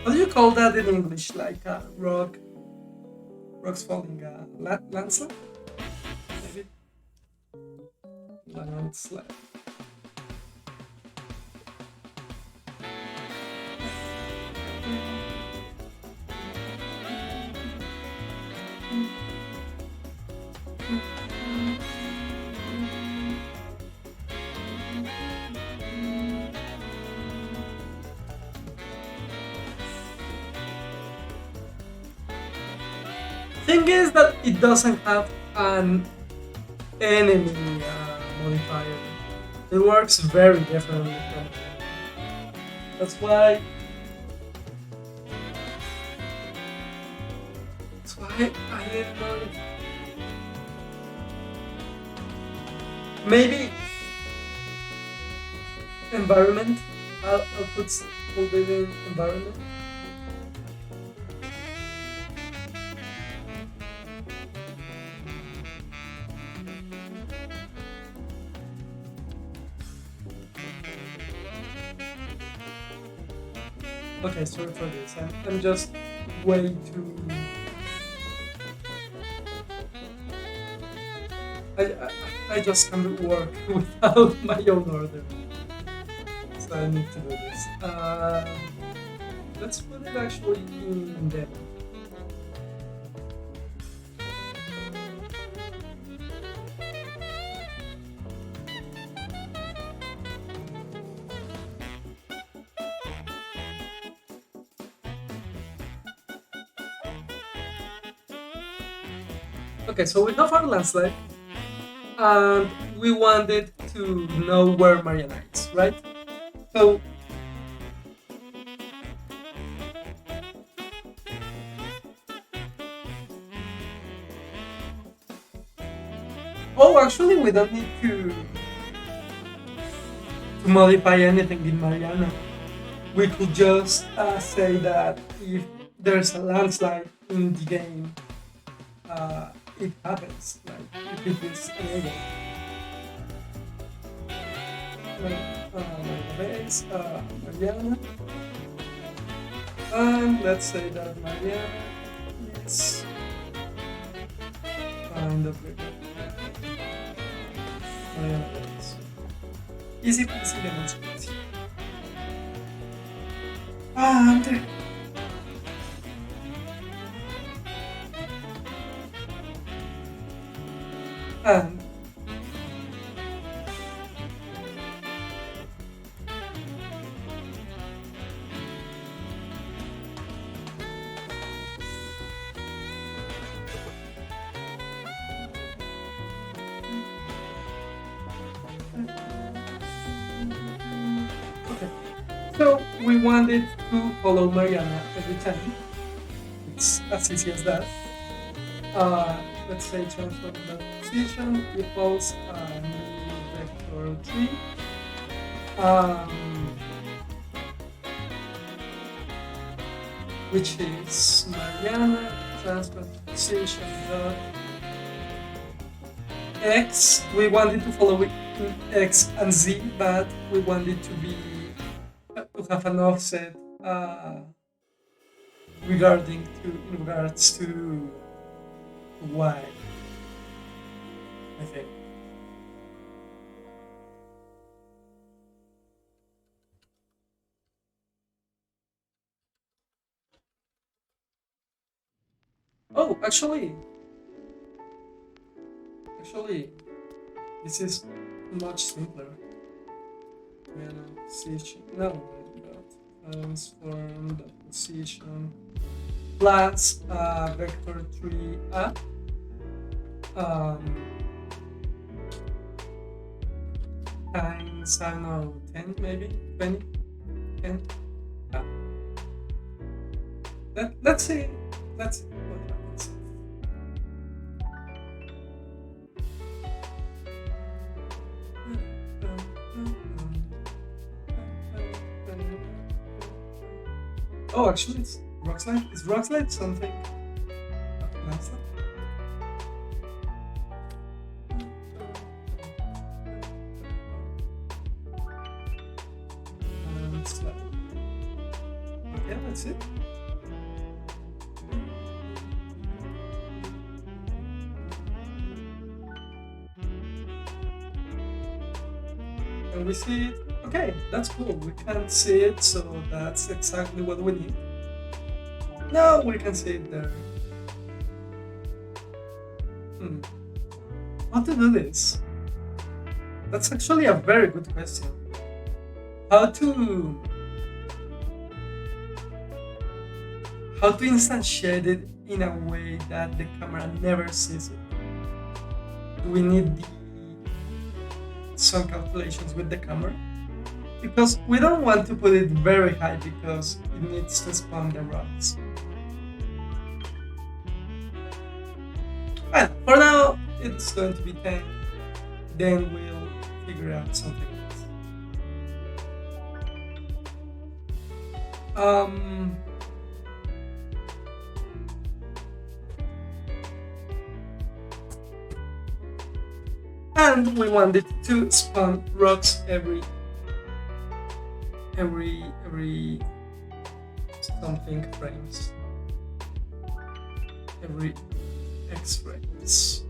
How do you call that in English? Like a rocks falling, landslide? Maybe landslide. Thing is that it doesn't have an enemy modifier. It works very differently from it. That's why. That's why I didn't know it. Maybe environment. I'll put it in environment. Okay, sorry for this. I'm just way too. I just can't work without my own order, so I need to do this. Let's put it actually in there. Okay, so we have our landslide, and we wanted to know where Mariana is, right? So actually, we don't need to modify anything in Mariana. We could just say that if there's a landslide in the game, it happens, like if it is enabled. Like base, Mariana, and let's say that Mariana is kind of big. Mariana base. Easy peasy lemon squeezy. And okay, so we wanted to follow Mariana every time. It's as easy as that. Let's say transform that position equals new vector 3. Which is Mariana transfer position dot x. We wanted to follow it in x and z, but we wanted to to have an offset in regards to y, I think. Oh, actually, this is much simpler. Position. No, transform the position plus vector 3a. Times, I don't know, 10 maybe? 20? 10? Let's see what happens. Oh, actually, Rock slide? Is rock slide something? Landslide? Landslide. Okay, that's it. And we see it. Okay, that's cool. We can't see it, so that's exactly what we need. Now we can see it there. How to do this? That's actually a very good question. How to instantiate it in a way that the camera never sees it? We need some calculations with the camera, because we don't want to put it very high because it needs to spawn the rocks. Well, for now it's going to be 10, then we'll figure out something else. And we wanted to spawn rocks every something frames, every X frames.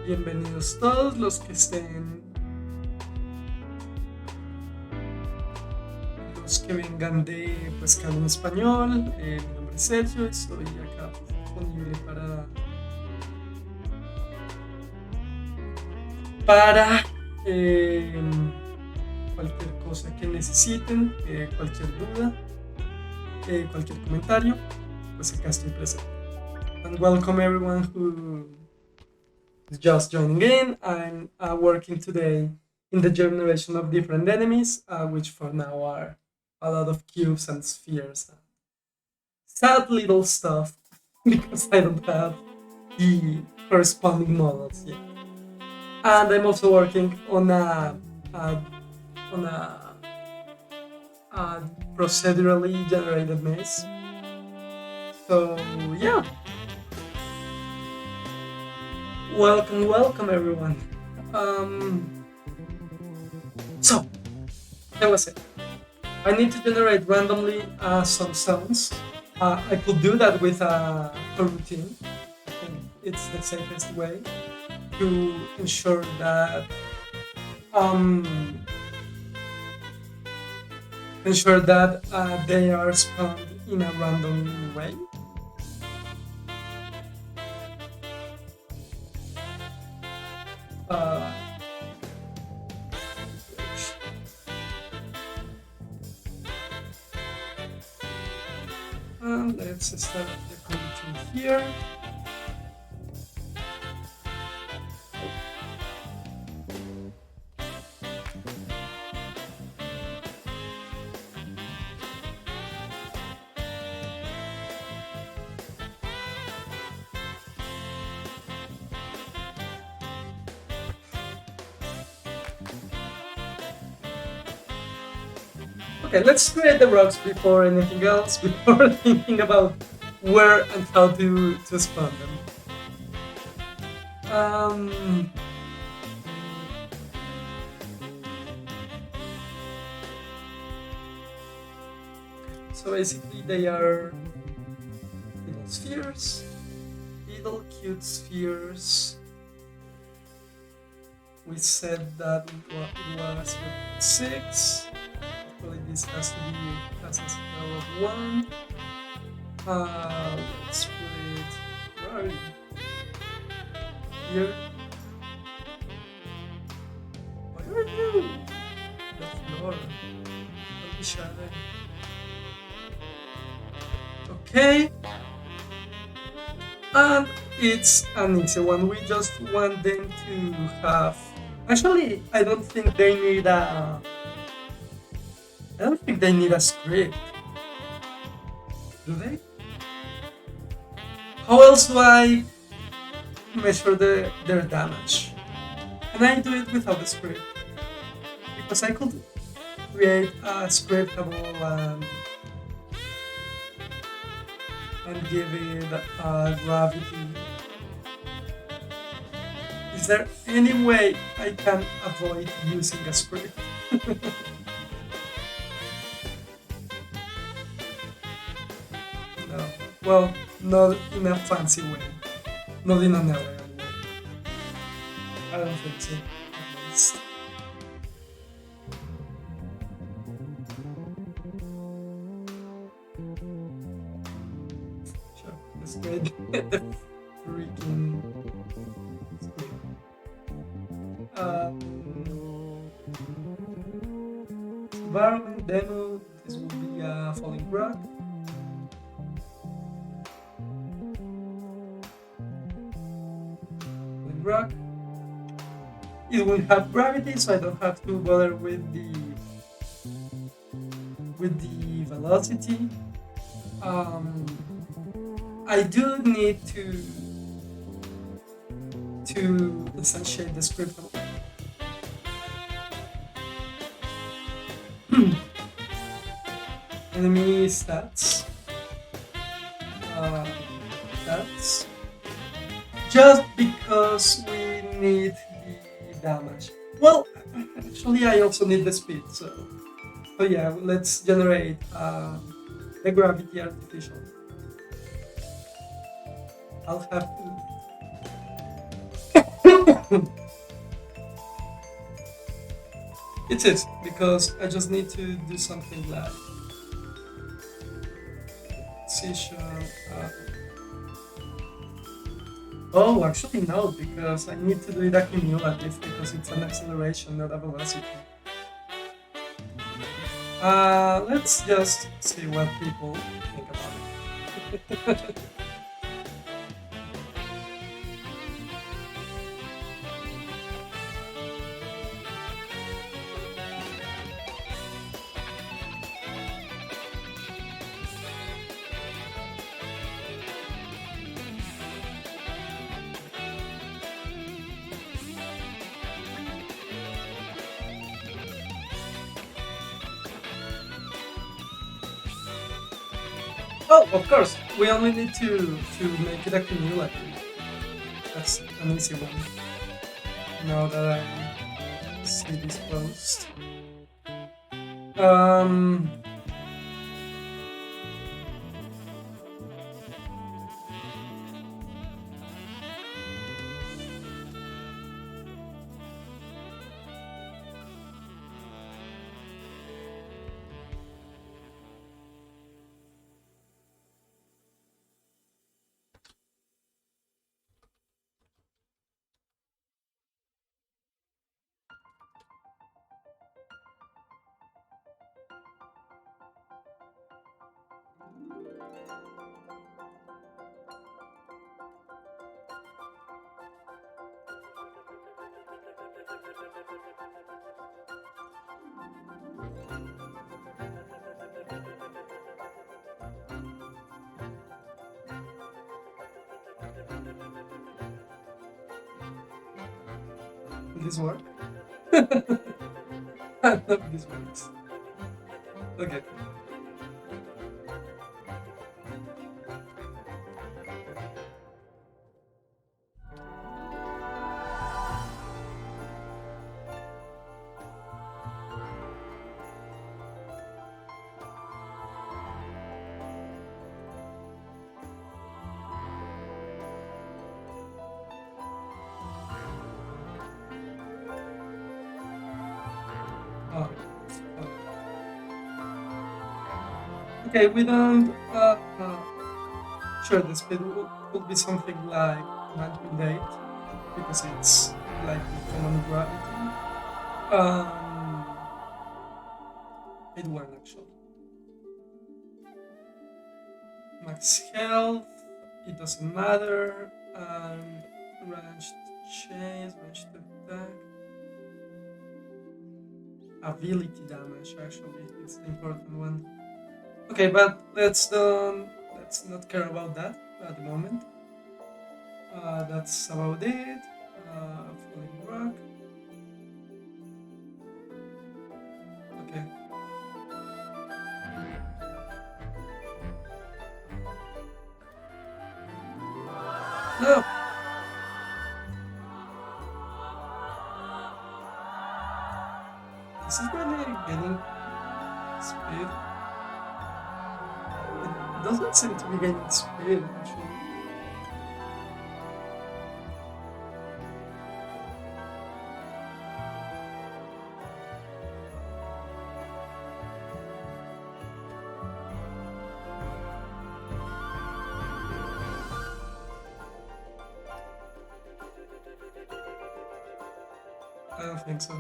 Bienvenidos todos los que vengan de pues que hablen español. Mi nombre es Sergio, estoy acá disponible para cualquier cosa que necesiten, cualquier duda, cualquier comentario, pues acá estoy presente. And welcome everyone who is just joining in. I'm working today in the generation of different enemies, which for now are a lot of cubes and spheres. Sad little stuff because I don't have the corresponding models yet. And I'm also working on a procedurally generated maze. So yeah. Welcome everyone. So, that was it. I need to generate randomly some sounds. I could do that with a routine. I think it's the safest way to ensure that they are spawned in a random way. And let's start the connection here. Okay, let's create the rocks before anything else, before thinking about where and how to spawn them. So basically they are little spheres, little cute spheres. We said that it was 6. Actually, this has to be a scale of 1. Let's put it. Where are you? Here. Where are you? The floor. Don't be shy. Okay, and it's an easy one. We just want them to have. Actually, I don't think they need a. I don't think they need a script, do they? How else do I measure their damage? Can I do it without a script? Because I could create a scriptable and give it a gravity. Is there any way I can avoid using a script? No. Well, not in a fancy way. Not in an elegant way. I don't think so. At least. Sure, let's get the freaking screen. Environment demo. This will be a falling rock. Rock. It will have gravity, so I don't have to bother with the velocity. I do need to instantiate the script. Enemy stats. Stats. Just because we need the damage. Well, actually, I also need the speed. So yeah, let's generate the gravity artificial. I'll have to. It is because I just need to do something like precision. Oh, actually no, because I need to do it accumulative because it's an acceleration, not a velocity. Let's just see what people think about it. Oh, of course, we only need to make it accumulative. That's an easy one. Now that I see this post. Will this work? I hope this works. Okay. Oh. Okay, we don't. Sure, the speed would be something like 9.8 because it's like the common gravity. 8.1 actually. max health, it doesn't matter, and range to chase, range to attack. Ability damage actually is the important one. Okay, but let's not care about that at the moment. That's about it. Falling rock. Okay. No. Is it really gaining speed? It doesn't seem to be gaining speed actually. I don't think so.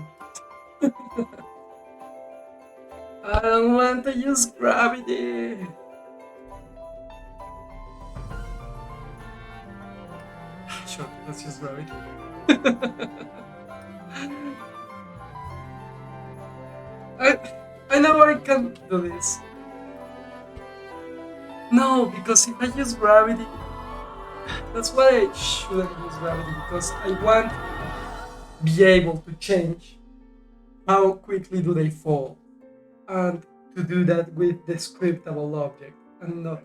I don't want to use gravity. Sure, let's use gravity. I I know I can do this. No, because if I use gravity, that's why I shouldn't use gravity because I want to be able to change how quickly do they fall, and to do that with the scriptable object and not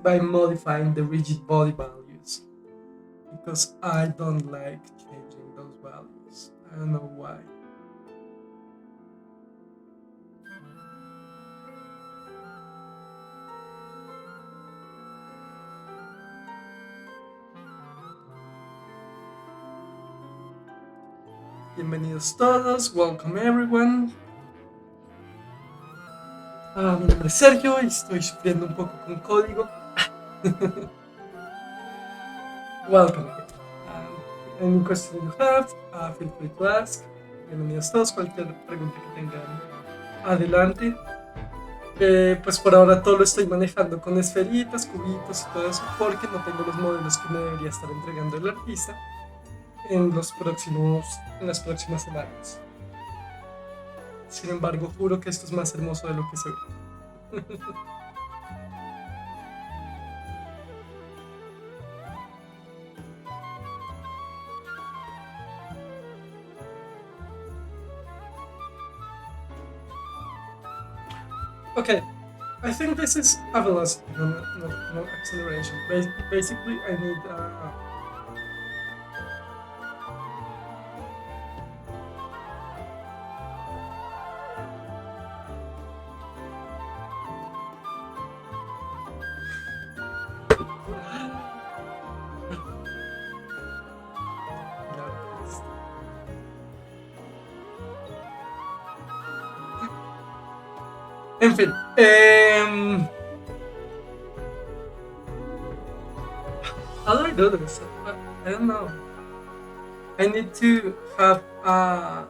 by modifying the rigid body values because I don't like changing those values. I don't know why. Bienvenidos todos, welcome everyone. Mi nombre es Sergio y estoy sufriendo un poco con código. Welcome again. Any question you have, feel free to ask. Bienvenidos todos, cualquier pregunta que tengan, adelante. Pues por ahora todo lo estoy manejando con esferitas, cubitos y todo eso porque no tengo los modelos que me debería estar entregando el artista en las próximas semanas. Sin embargo, juro que esto es más hermoso de lo que se ve. Okay, I think this is a velocity, not acceleration. Basically, I need En fin, how do I do this? I don't know. I need to have a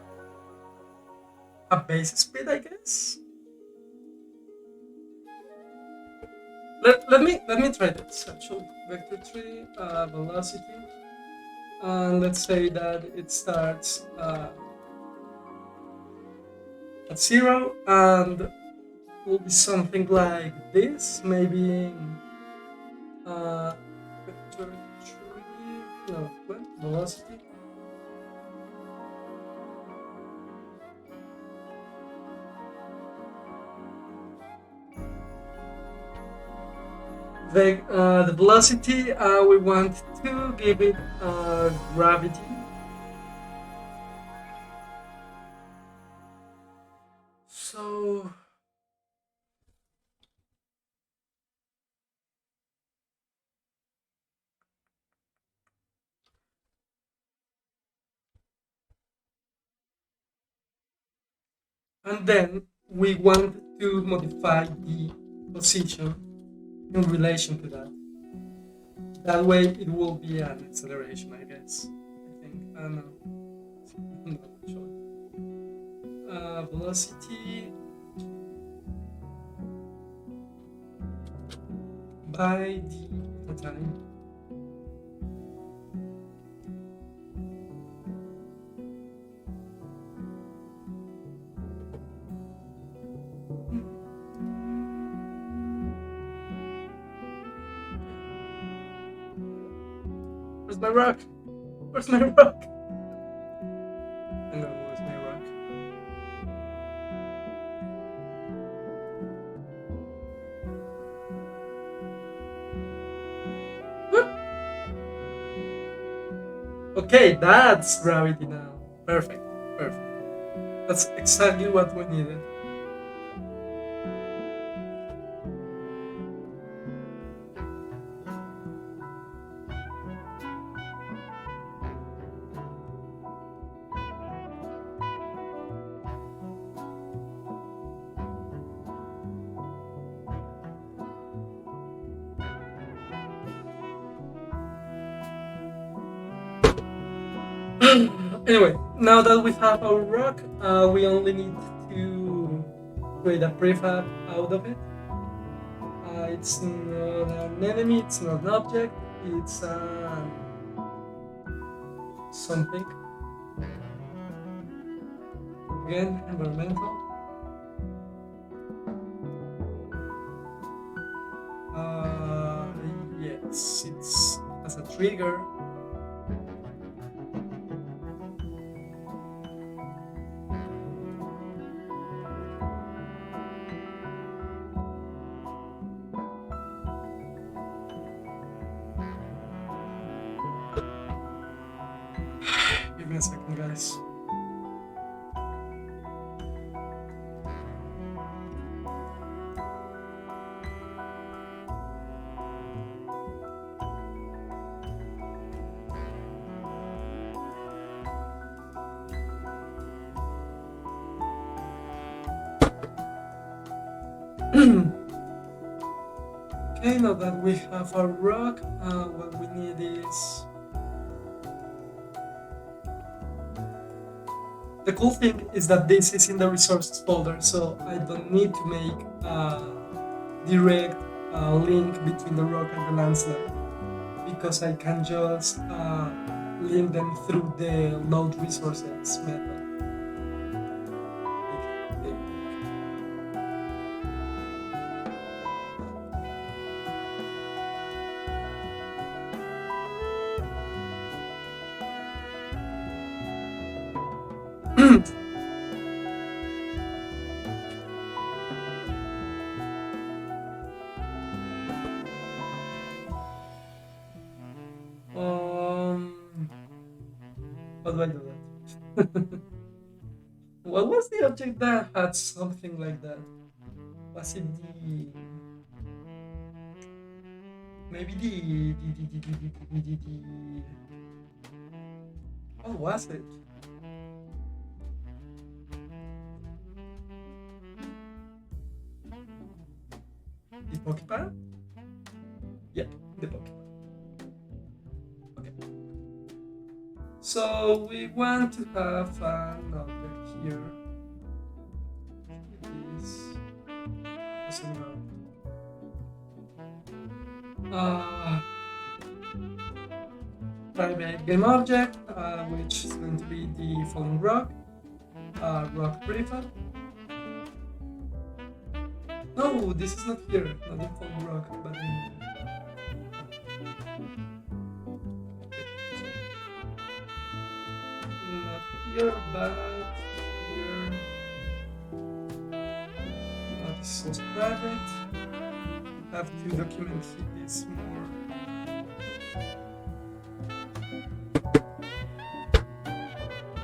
base speed, I guess. Let me try this. Actual vector tree, velocity, and let's say that it starts at 0 and will be something like this, maybe vector tree, no, what? Velocity. The velocity, we want to give it gravity. So and then we want to modify the position in relation to that. That way it will be an acceleration, I guess. I think. I don't know. I'm not sure. Velocity by the time. Where's my rock? Where's my rock? Hang on, where's my rock? Okay, that's gravity now. Perfect, perfect. That's exactly what we needed. Anyway, now that we have our rock, we only need to create a prefab out of it. It's not an enemy, it's not an object, it's something. Again, environmental. Yes, it's as a trigger. Give me a second, guys. Okay, now that we have our rock, what we need is... The cool thing is that this is in the resources folder, so I don't need to make a direct link between the rock and the landslide, because I can just link them through the load resources method. How do I do that? What was the object that had something like that? Was it the... Maybe the... What was it? The Pokepad? Yeah, the Pokepad. Okay. So we want to have an object here. It is... doesn't go. Private game object, which is going to be the falling rock, rock prefab. No, this is not here, not the falling rock, but in... Not here, but here. This is private. Have to document this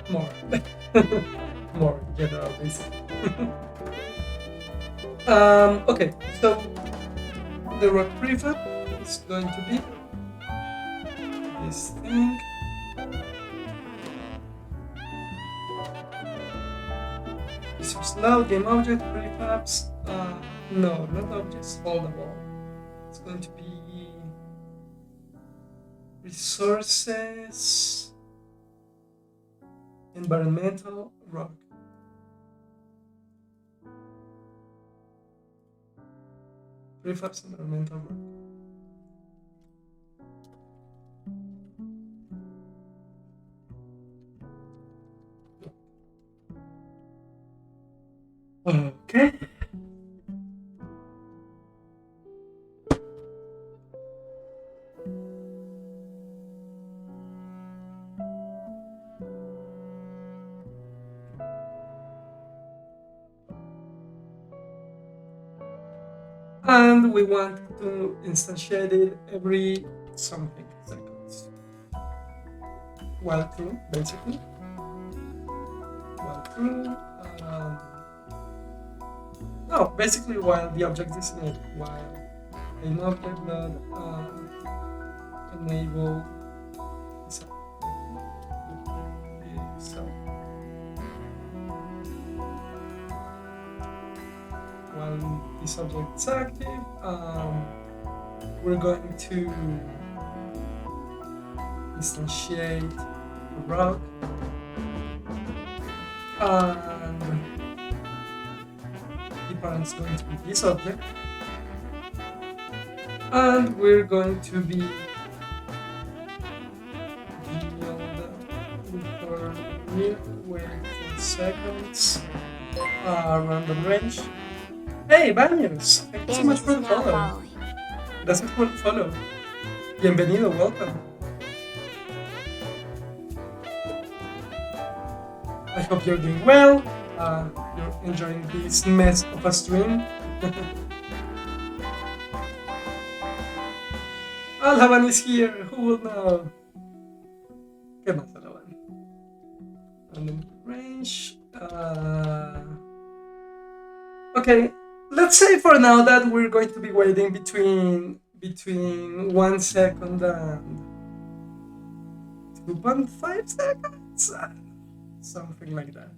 more. More general, basically. Okay, so the rock prefab is going to be this thing. Resource load, game object, prefabs. No, not objects, foldable. It's going to be resources, environmental, rock. Prefabs, environmental, rock. Okay. And we want to instantiate it every something seconds. While true, basically. While true. No, basically while the object is in it. While an object that enable is while this object is active, we're going to instantiate a rock, and the parent is going to be this object, and we're going to be for new wait 4 seconds, random range. Hey, Baños! Thank you so much for the follow. Gracias por el follow. Bienvenido, welcome. I hope you're doing well. You're enjoying this mess of a stream. Alaban is here. Who will know? ¿Qué más, Alaban? Random range. Okay. Let's say for now that we're going to be waiting between 1 second and 2.5 seconds, something like that.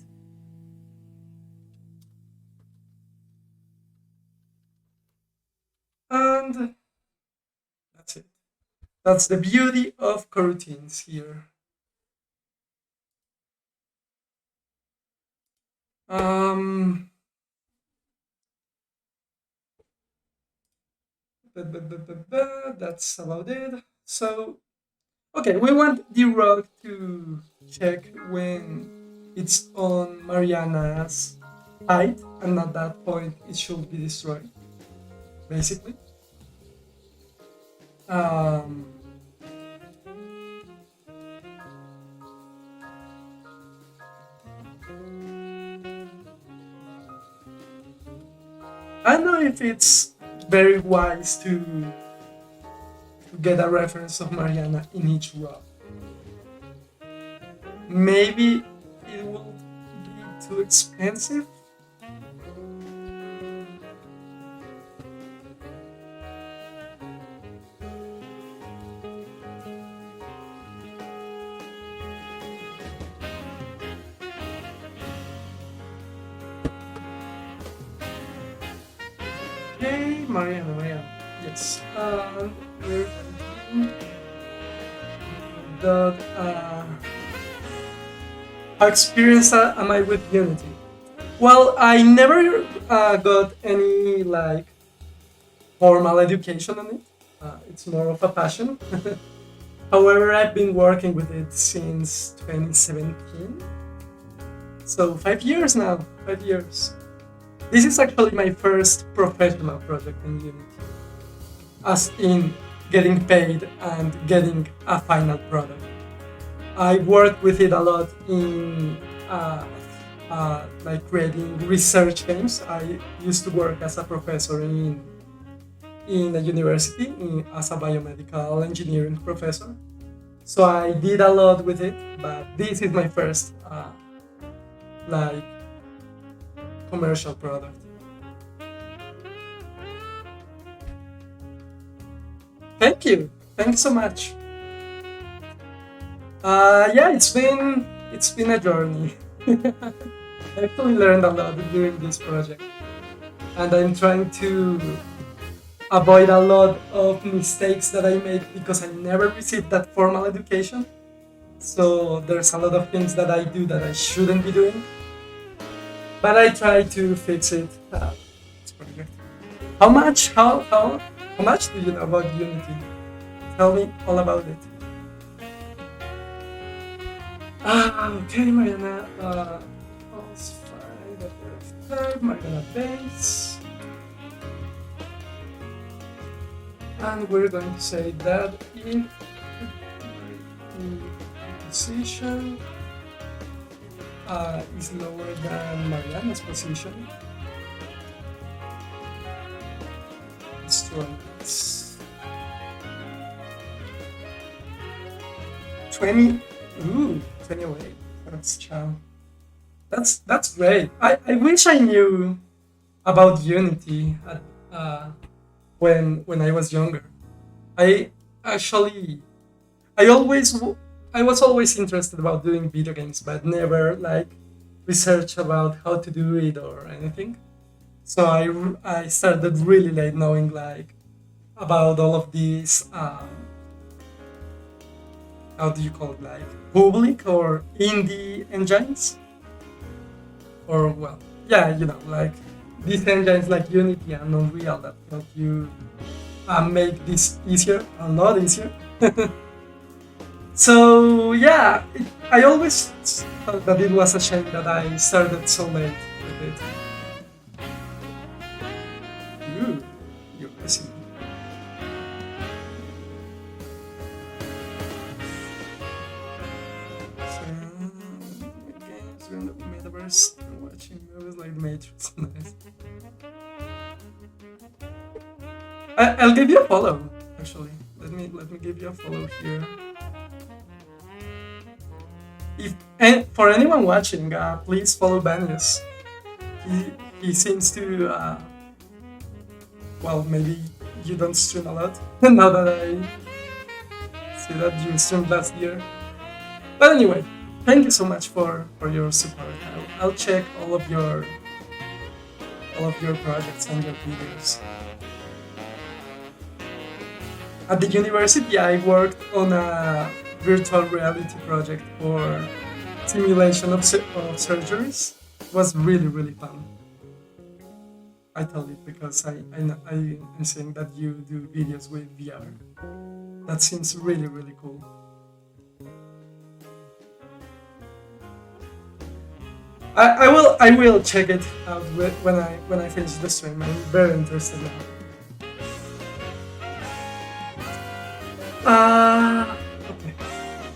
And that's it. That's the beauty of coroutines here. That's about it. So, okay, we want the rock to check when it's on Mariana's height, and at that point it should be destroyed, basically. I don't know if it's very wise to get a reference of Mariana in each rock. Maybe it will be too expensive. Hey, Mariana. Yes. We're that how experienced am I with Unity? Well, I never got any like formal education on it. It's more of a passion. However, I've been working with it since 2017. So 5 years now. 5 years. This is actually my first professional project in Unity, as in getting paid and getting a final product. I worked with it a lot in like creating research games. I used to work as a professor in a university as a biomedical engineering professor. So I did a lot with it, but this is my first like commercial product. Thank you. Thanks so much. Yeah, it's been a journey. I actually learned a lot during this project, and I'm trying to avoid a lot of mistakes that I make because I never received that formal education. So there's a lot of things that I do that I shouldn't be doing, but I try to fix it. This project. How much do you know about Unity? Tell me all about it. Okay, Mariana. Pulse 5. Mariana base. And we're going to say that if the position is lower than Mariana's position, destroy this. 20. Ooh, 20 away. That's chow. That's great. I wish I knew about Unity when I was younger. I actually I was always interested about doing video games, but never like research about how to do it or anything. So I started really late knowing like about all of these how do you call it, like public or indie engines, or well, yeah, like these engines like Unity and Unreal that help you make this easier, a lot easier. So yeah, I always thought that it was a shame that I started so late with it. Ooh, you're missing. Games in the metaverse and watching movies like The Matrix. Nice. I'll give you a follow. Actually, let me give you a follow here. And for anyone watching, please follow Banius. He seems to well, maybe you don't stream a lot. Now that I see that you streamed last year. But anyway, thank you so much for your support. I'll check all of your projects and your videos. At the university, I worked on a virtual reality project for simulation of surgeries. It was really fun. I tell it because I am saying that you do videos with VR. That seems really cool. I will check it out when I finish the stream. I'm very interested now. Okay.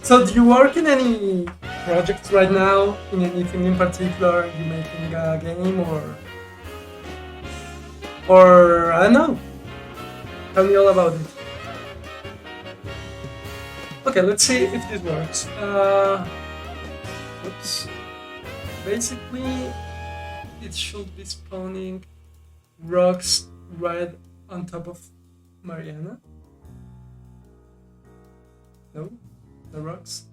So do you work in any projects right now? In anything in particular? Are you making a game or I don't know? Tell me all about it. Okay, let's see if this works. Oops. Basically, it should be spawning rocks right on top of Mariana. No? No rocks?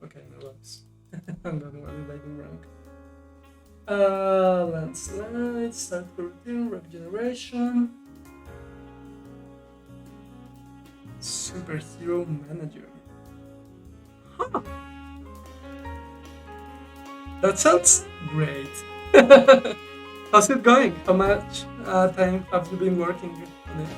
Okay, no rocks. I'm not what did I do wrong. Landslide, start routine, rock generation. Superhero manager. Huh. That sounds great. How's it going? How much time have you been working on it?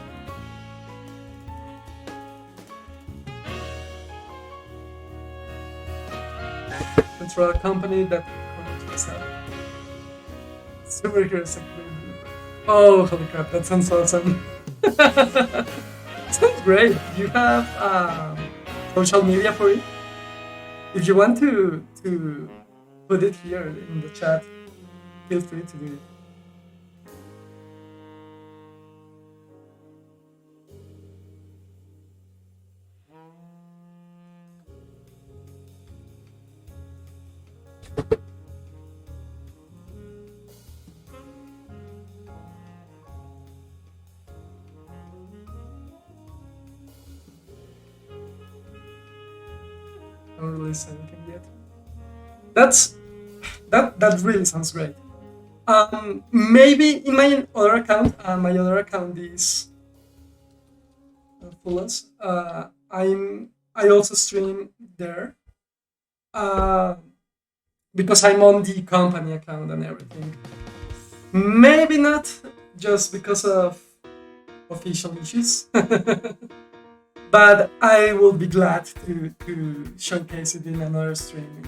Control a company that controls that. Superhero sector. Oh, holy crap, that sounds awesome. Sounds great. Do you have social media for it? If you want to put it here in the chat, feel free to do it. I don't release anything yet. That really sounds great. Maybe in my other account, is Fullest. I also stream there because I'm on the company account and everything. Maybe not just because of official issues, but I will be glad to showcase it in another stream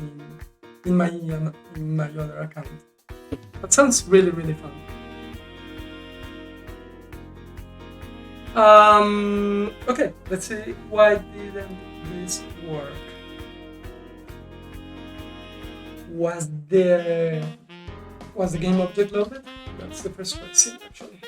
in my other account. That sounds really, really fun. Okay, let's see. Why didn't this work? Was the game object loaded? That's the first question, actually.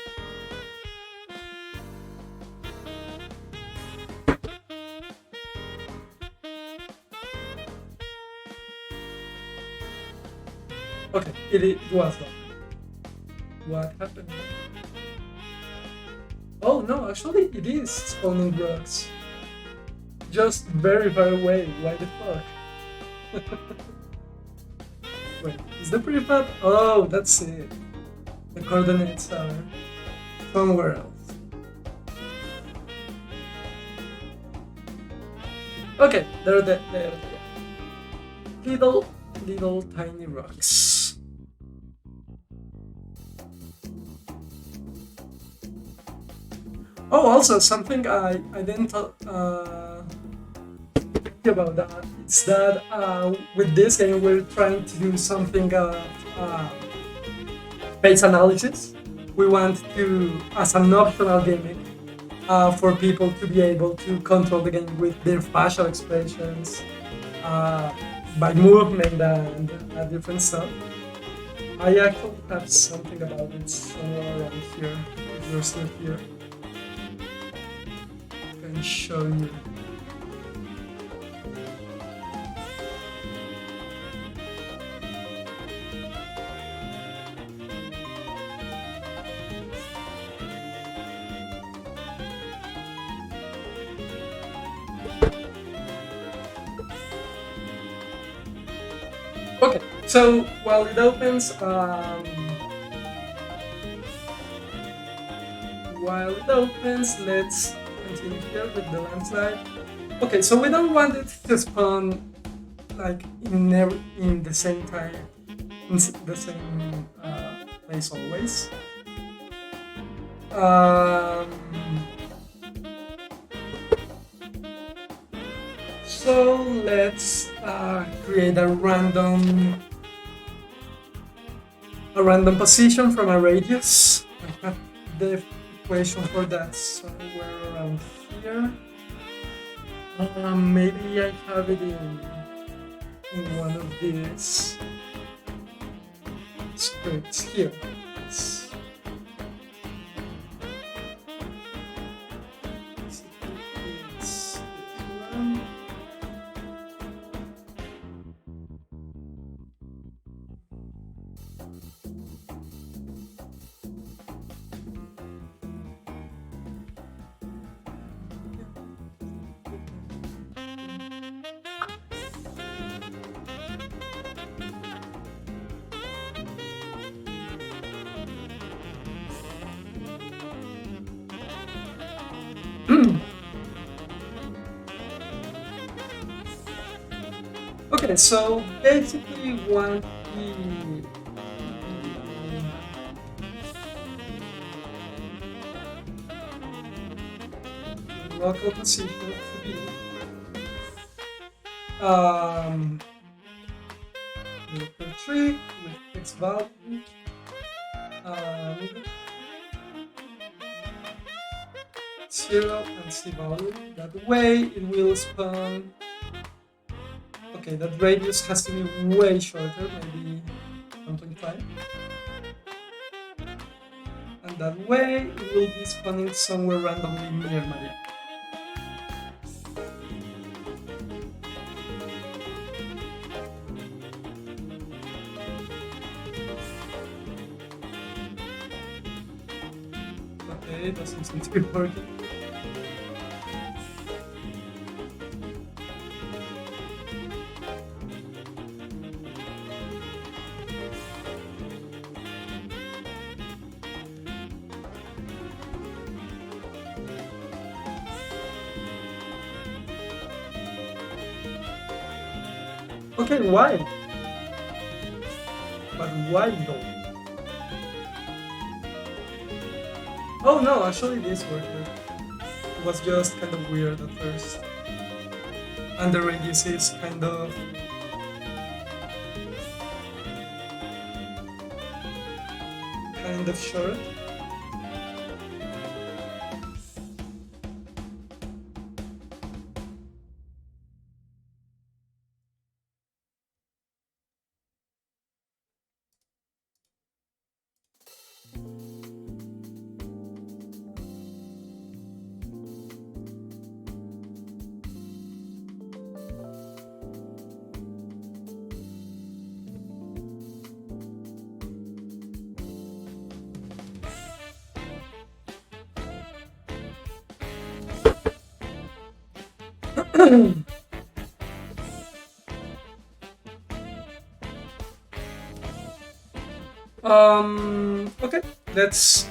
Okay, it was loaded. What happened? Oh no, actually it is spawning blocks. Just very far away. Why the fuck? Wait, is the prefab? Oh, that's it. The coordinates are somewhere else. Okay, they're there. Little tiny rocks. Oh, also something I didn't think about that. It's that with this game we're trying to do something face analysis. We want to, as an optional gimmick, for people to be able to control the game with their facial expressions, by movement and different stuff. I actually have something about it somewhere around here. If you're still here, I can show you. Okay, so while it opens, let's continue here with the landslide. Okay, so we don't want it to spawn like in the same time, in the same place always. So let's create a random position from a radius. I have the equation for that somewhere around here. Maybe I have it in one of these scripts here. Okay, so basically we want the local position to be the tree with its value, and 0 and C value. That way it will spawn. Okay, that radius has to be way shorter, maybe 1.5. And that way it will be spawning somewhere randomly near Maria. Okay, doesn't seem to be working. Okay, why? But why though? Oh no, actually this worked. It was just kind of weird at first. And the radius is kind of... kind of short. Okay, let's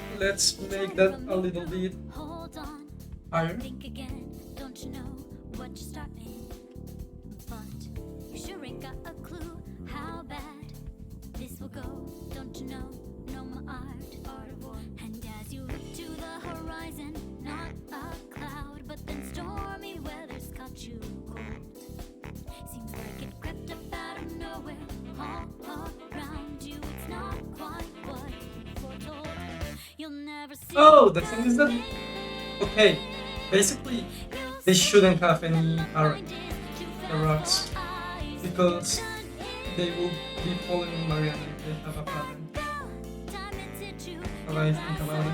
make that a little bit Hold on, higher. think again. Don't you know what you're starting? But you sure ain't got a clue how bad this will go. Don't you know? Know my art of war. And as you look to the horizon, not a cloud, but then stormy weather's caught you cold. Seems like it crept up out of nowhere, all around you. It's not quite what you foretold. You'll never see. Oh, the thing is that okay, basically they shouldn't have any parent, the rocks, because they will be following Mariana if they have a pattern. What I think about it.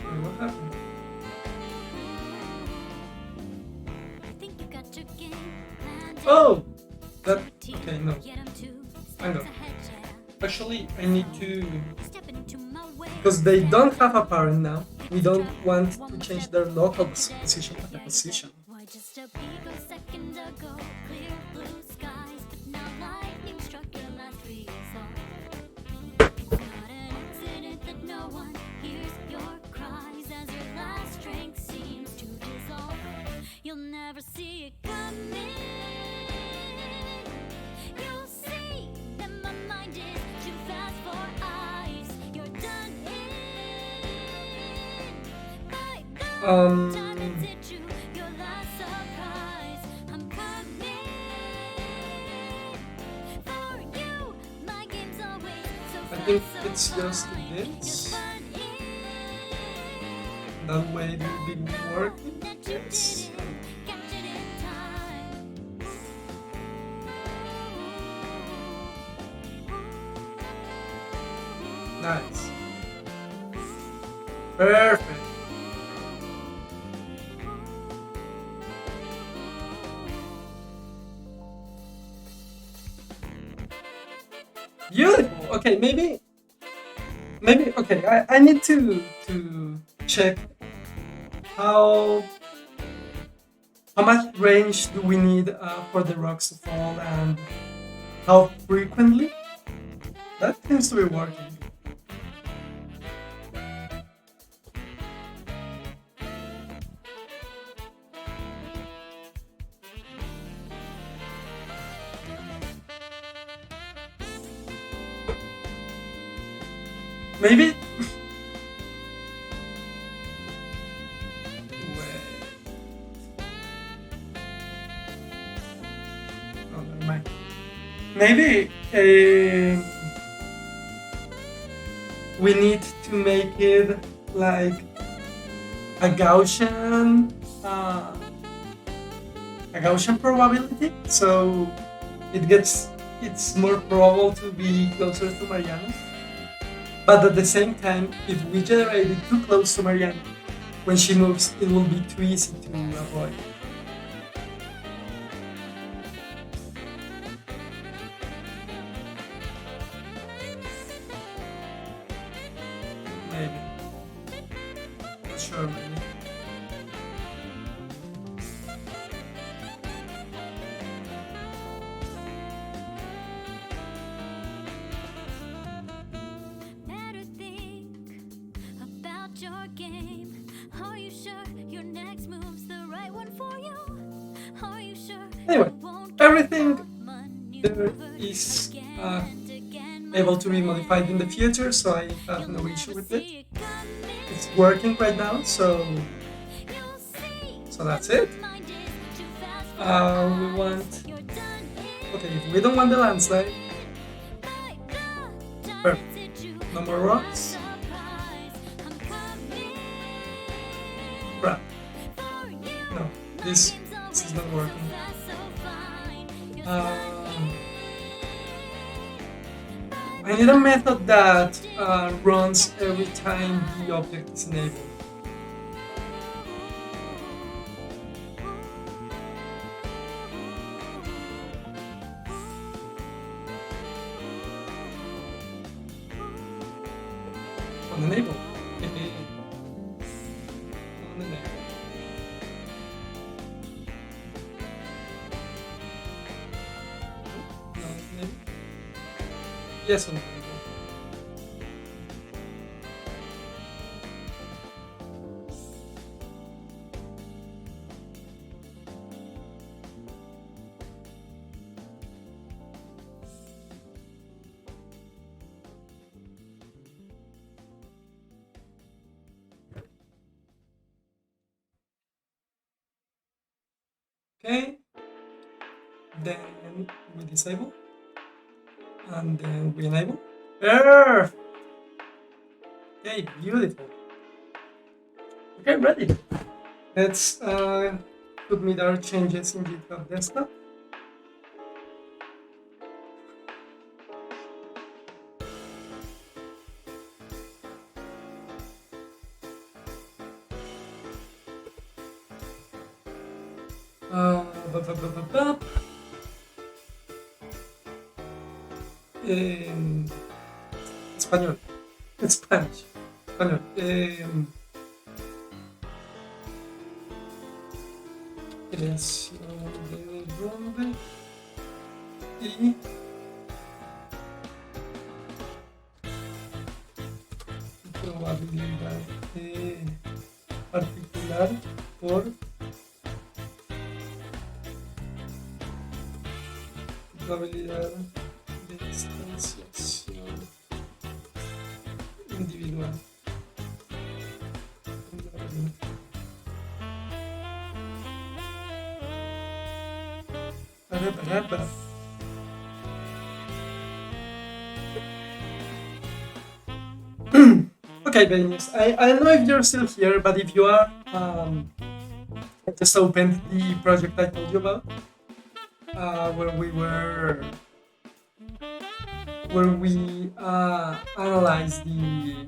Wait, what happened? Oh! That... okay, no. Hang on. Actually, I need to... because they don't have a parent now. We don't want to change their local position at the position. Why just a picosecond ago, clear blue skies, but now lightning struck your last result. It's not an accident that no one hears your cries as your last strength seems to dissolve. You'll never see it coming. You'll see that my mind is too fast for eyes. You're done in. Bye, bye. Time has hit you, your last surprise. I'm coming for you. My game's always so I fast, think so it's just fine. this. You're fun in. That way it will be working. That you Yes. did it, captured in time. Nice. Perfect. Beautiful. Okay, maybe. Okay. I need to check how much range do we need for the rocks to fall and how frequently. That seems to be working. Maybe. Wait. Oh, never mind. Maybe we need to make it like a Gaussian probability, so it's more probable to be closer to Mariana. But at the same time, if we generate it too close to Mariana, when she moves, it will be too easy to avoid. Maybe. Not sure, maybe. Better think about your game. Are you sure your next move's the right one for you? Are you sure Anyway, you won't everything maneuver there is again and again? able to be modified in the future, so I have no issue with it. See it coming. It's it's working right now, so that's it. We want, okay, if we don't want the landslide, perfect. No more rocks. Crap. No, this is not working. I need a method that runs every time the object is enabled. Unenable. Unenable. No, maybe. Yes, unenable. Okay, then we disable, and then we enable. Perfect. Okay, beautiful. Okay, ready. Let's submit our changes in GitHub Desktop. En español, Spanish, español. Creación de nombre y probabilidad particular por probabilidad de distanciación individual. Okay, Venus, I don't know if you're still here, but if you are, I just opened the project I told you about, where we analyze the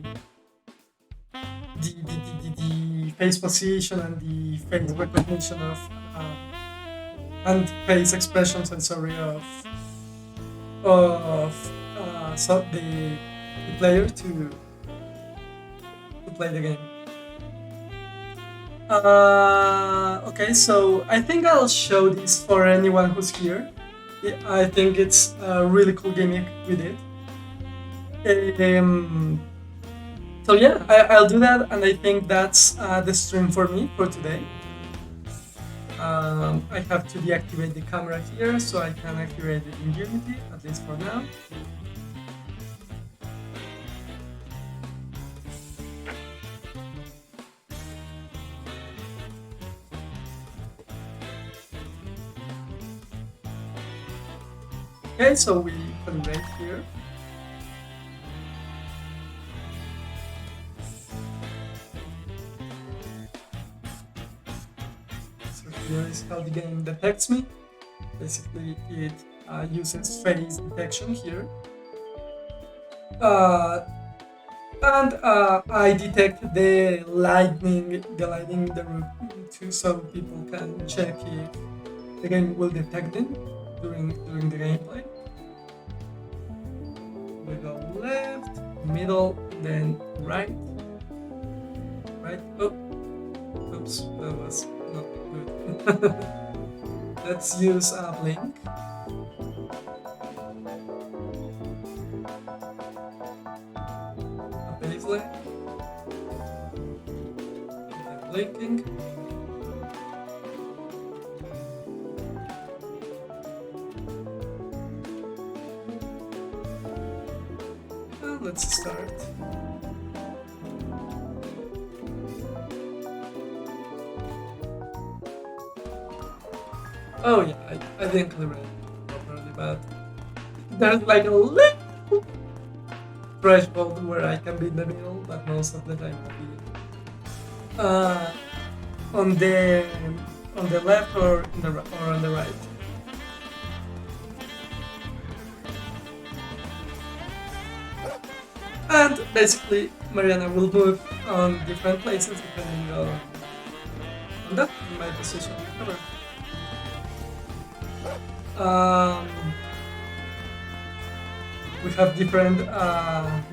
face position and the face recognition of and face expressions, I'm sorry, of so the player to play the game. Okay, so I think I'll show this for anyone who's here. I think it's a really cool gimmick we did. So yeah, I'll do that, and I think that's the stream for me for today. I have to deactivate the camera here so I can activate it in Unity, at least for now. Okay, so we calibrate here. So here is how the game detects me. Basically, it uses face detection here. And I detect the lightning in the room too, so people can check if the game will detect them during the gameplay. We go left, middle, then right. Oh, oops, that was not good. Let's use a blink. A baseline. And then blinking. Let's start. Oh yeah, I didn't calibrate it properly, but there's like a little threshold where I can be in the middle, but most of the time I'll be uh, on the on the left or or on the right. And basically, Mariana will move on different places depending on that, in my position on the camera. Um, we have different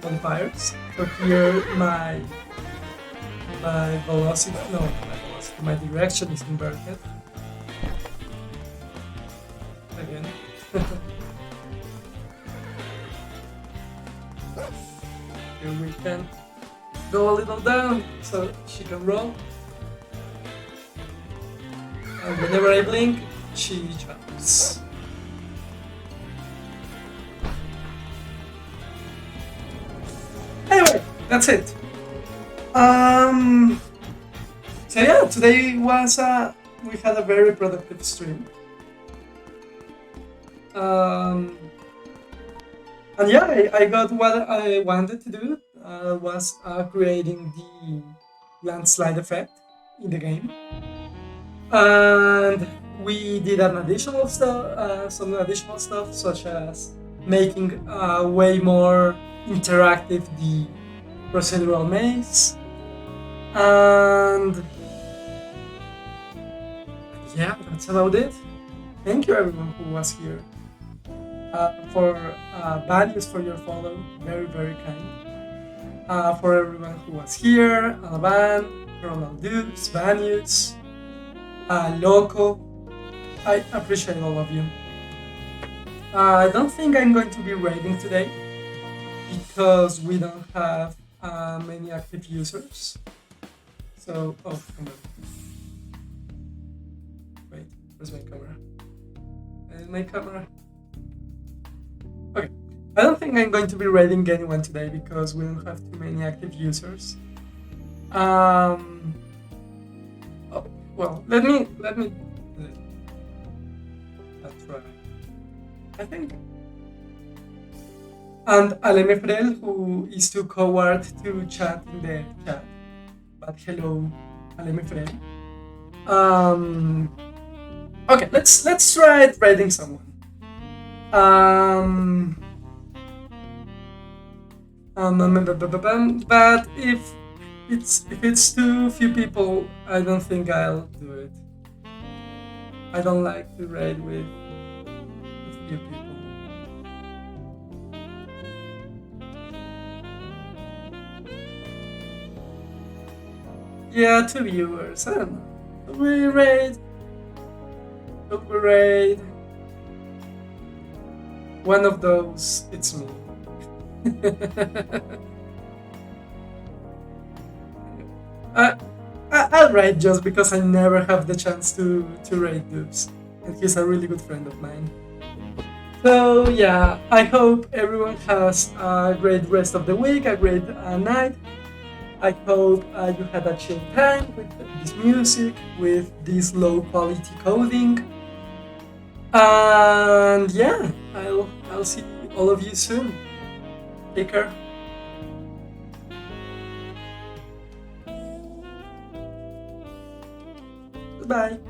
modifiers. So here my velocity, no, my velocity, my direction is inverted. Again. Here we can go a little down so she can roll. And whenever I blink, she jumps. Anyway, that's it. So yeah, today was we had a very productive stream. And yeah, I got what I wanted to do. Was creating the landslide effect in the game, and we did an additional stuff, some additional stuff, such as making way more interactive the procedural maze, and yeah, that's about it. Thank you everyone who was here. For values for your follow, very very kind. For everyone who was here, Alaban, Ronaldus, Vanius, Loco, I appreciate all of you. I don't think I'm going to be raiding today because we don't have many active users. So, oh, come on. Wait, where's my camera? Where's my camera? Okay, I don't think I'm going to be raiding anyone today because we don't have too many active users. Oh, well, let me. That's right. I think. And Alemefrel, who is too coward to chat in the chat. But hello, Alemefrel. Okay, let's try raiding someone. But if it's too few people, I don't think I'll do it. I don't like to raid with few people. Yeah, 2 viewers. I don't know. We raid. One of those, it's me. I'll raid just because I never have the chance to raid Dubs, and he's a really good friend of mine. So yeah, I hope everyone has a great rest of the week, a great night. I hope you had a chill time with this music, with this low quality coding. And yeah, I'll see all of you soon. Take care. Goodbye.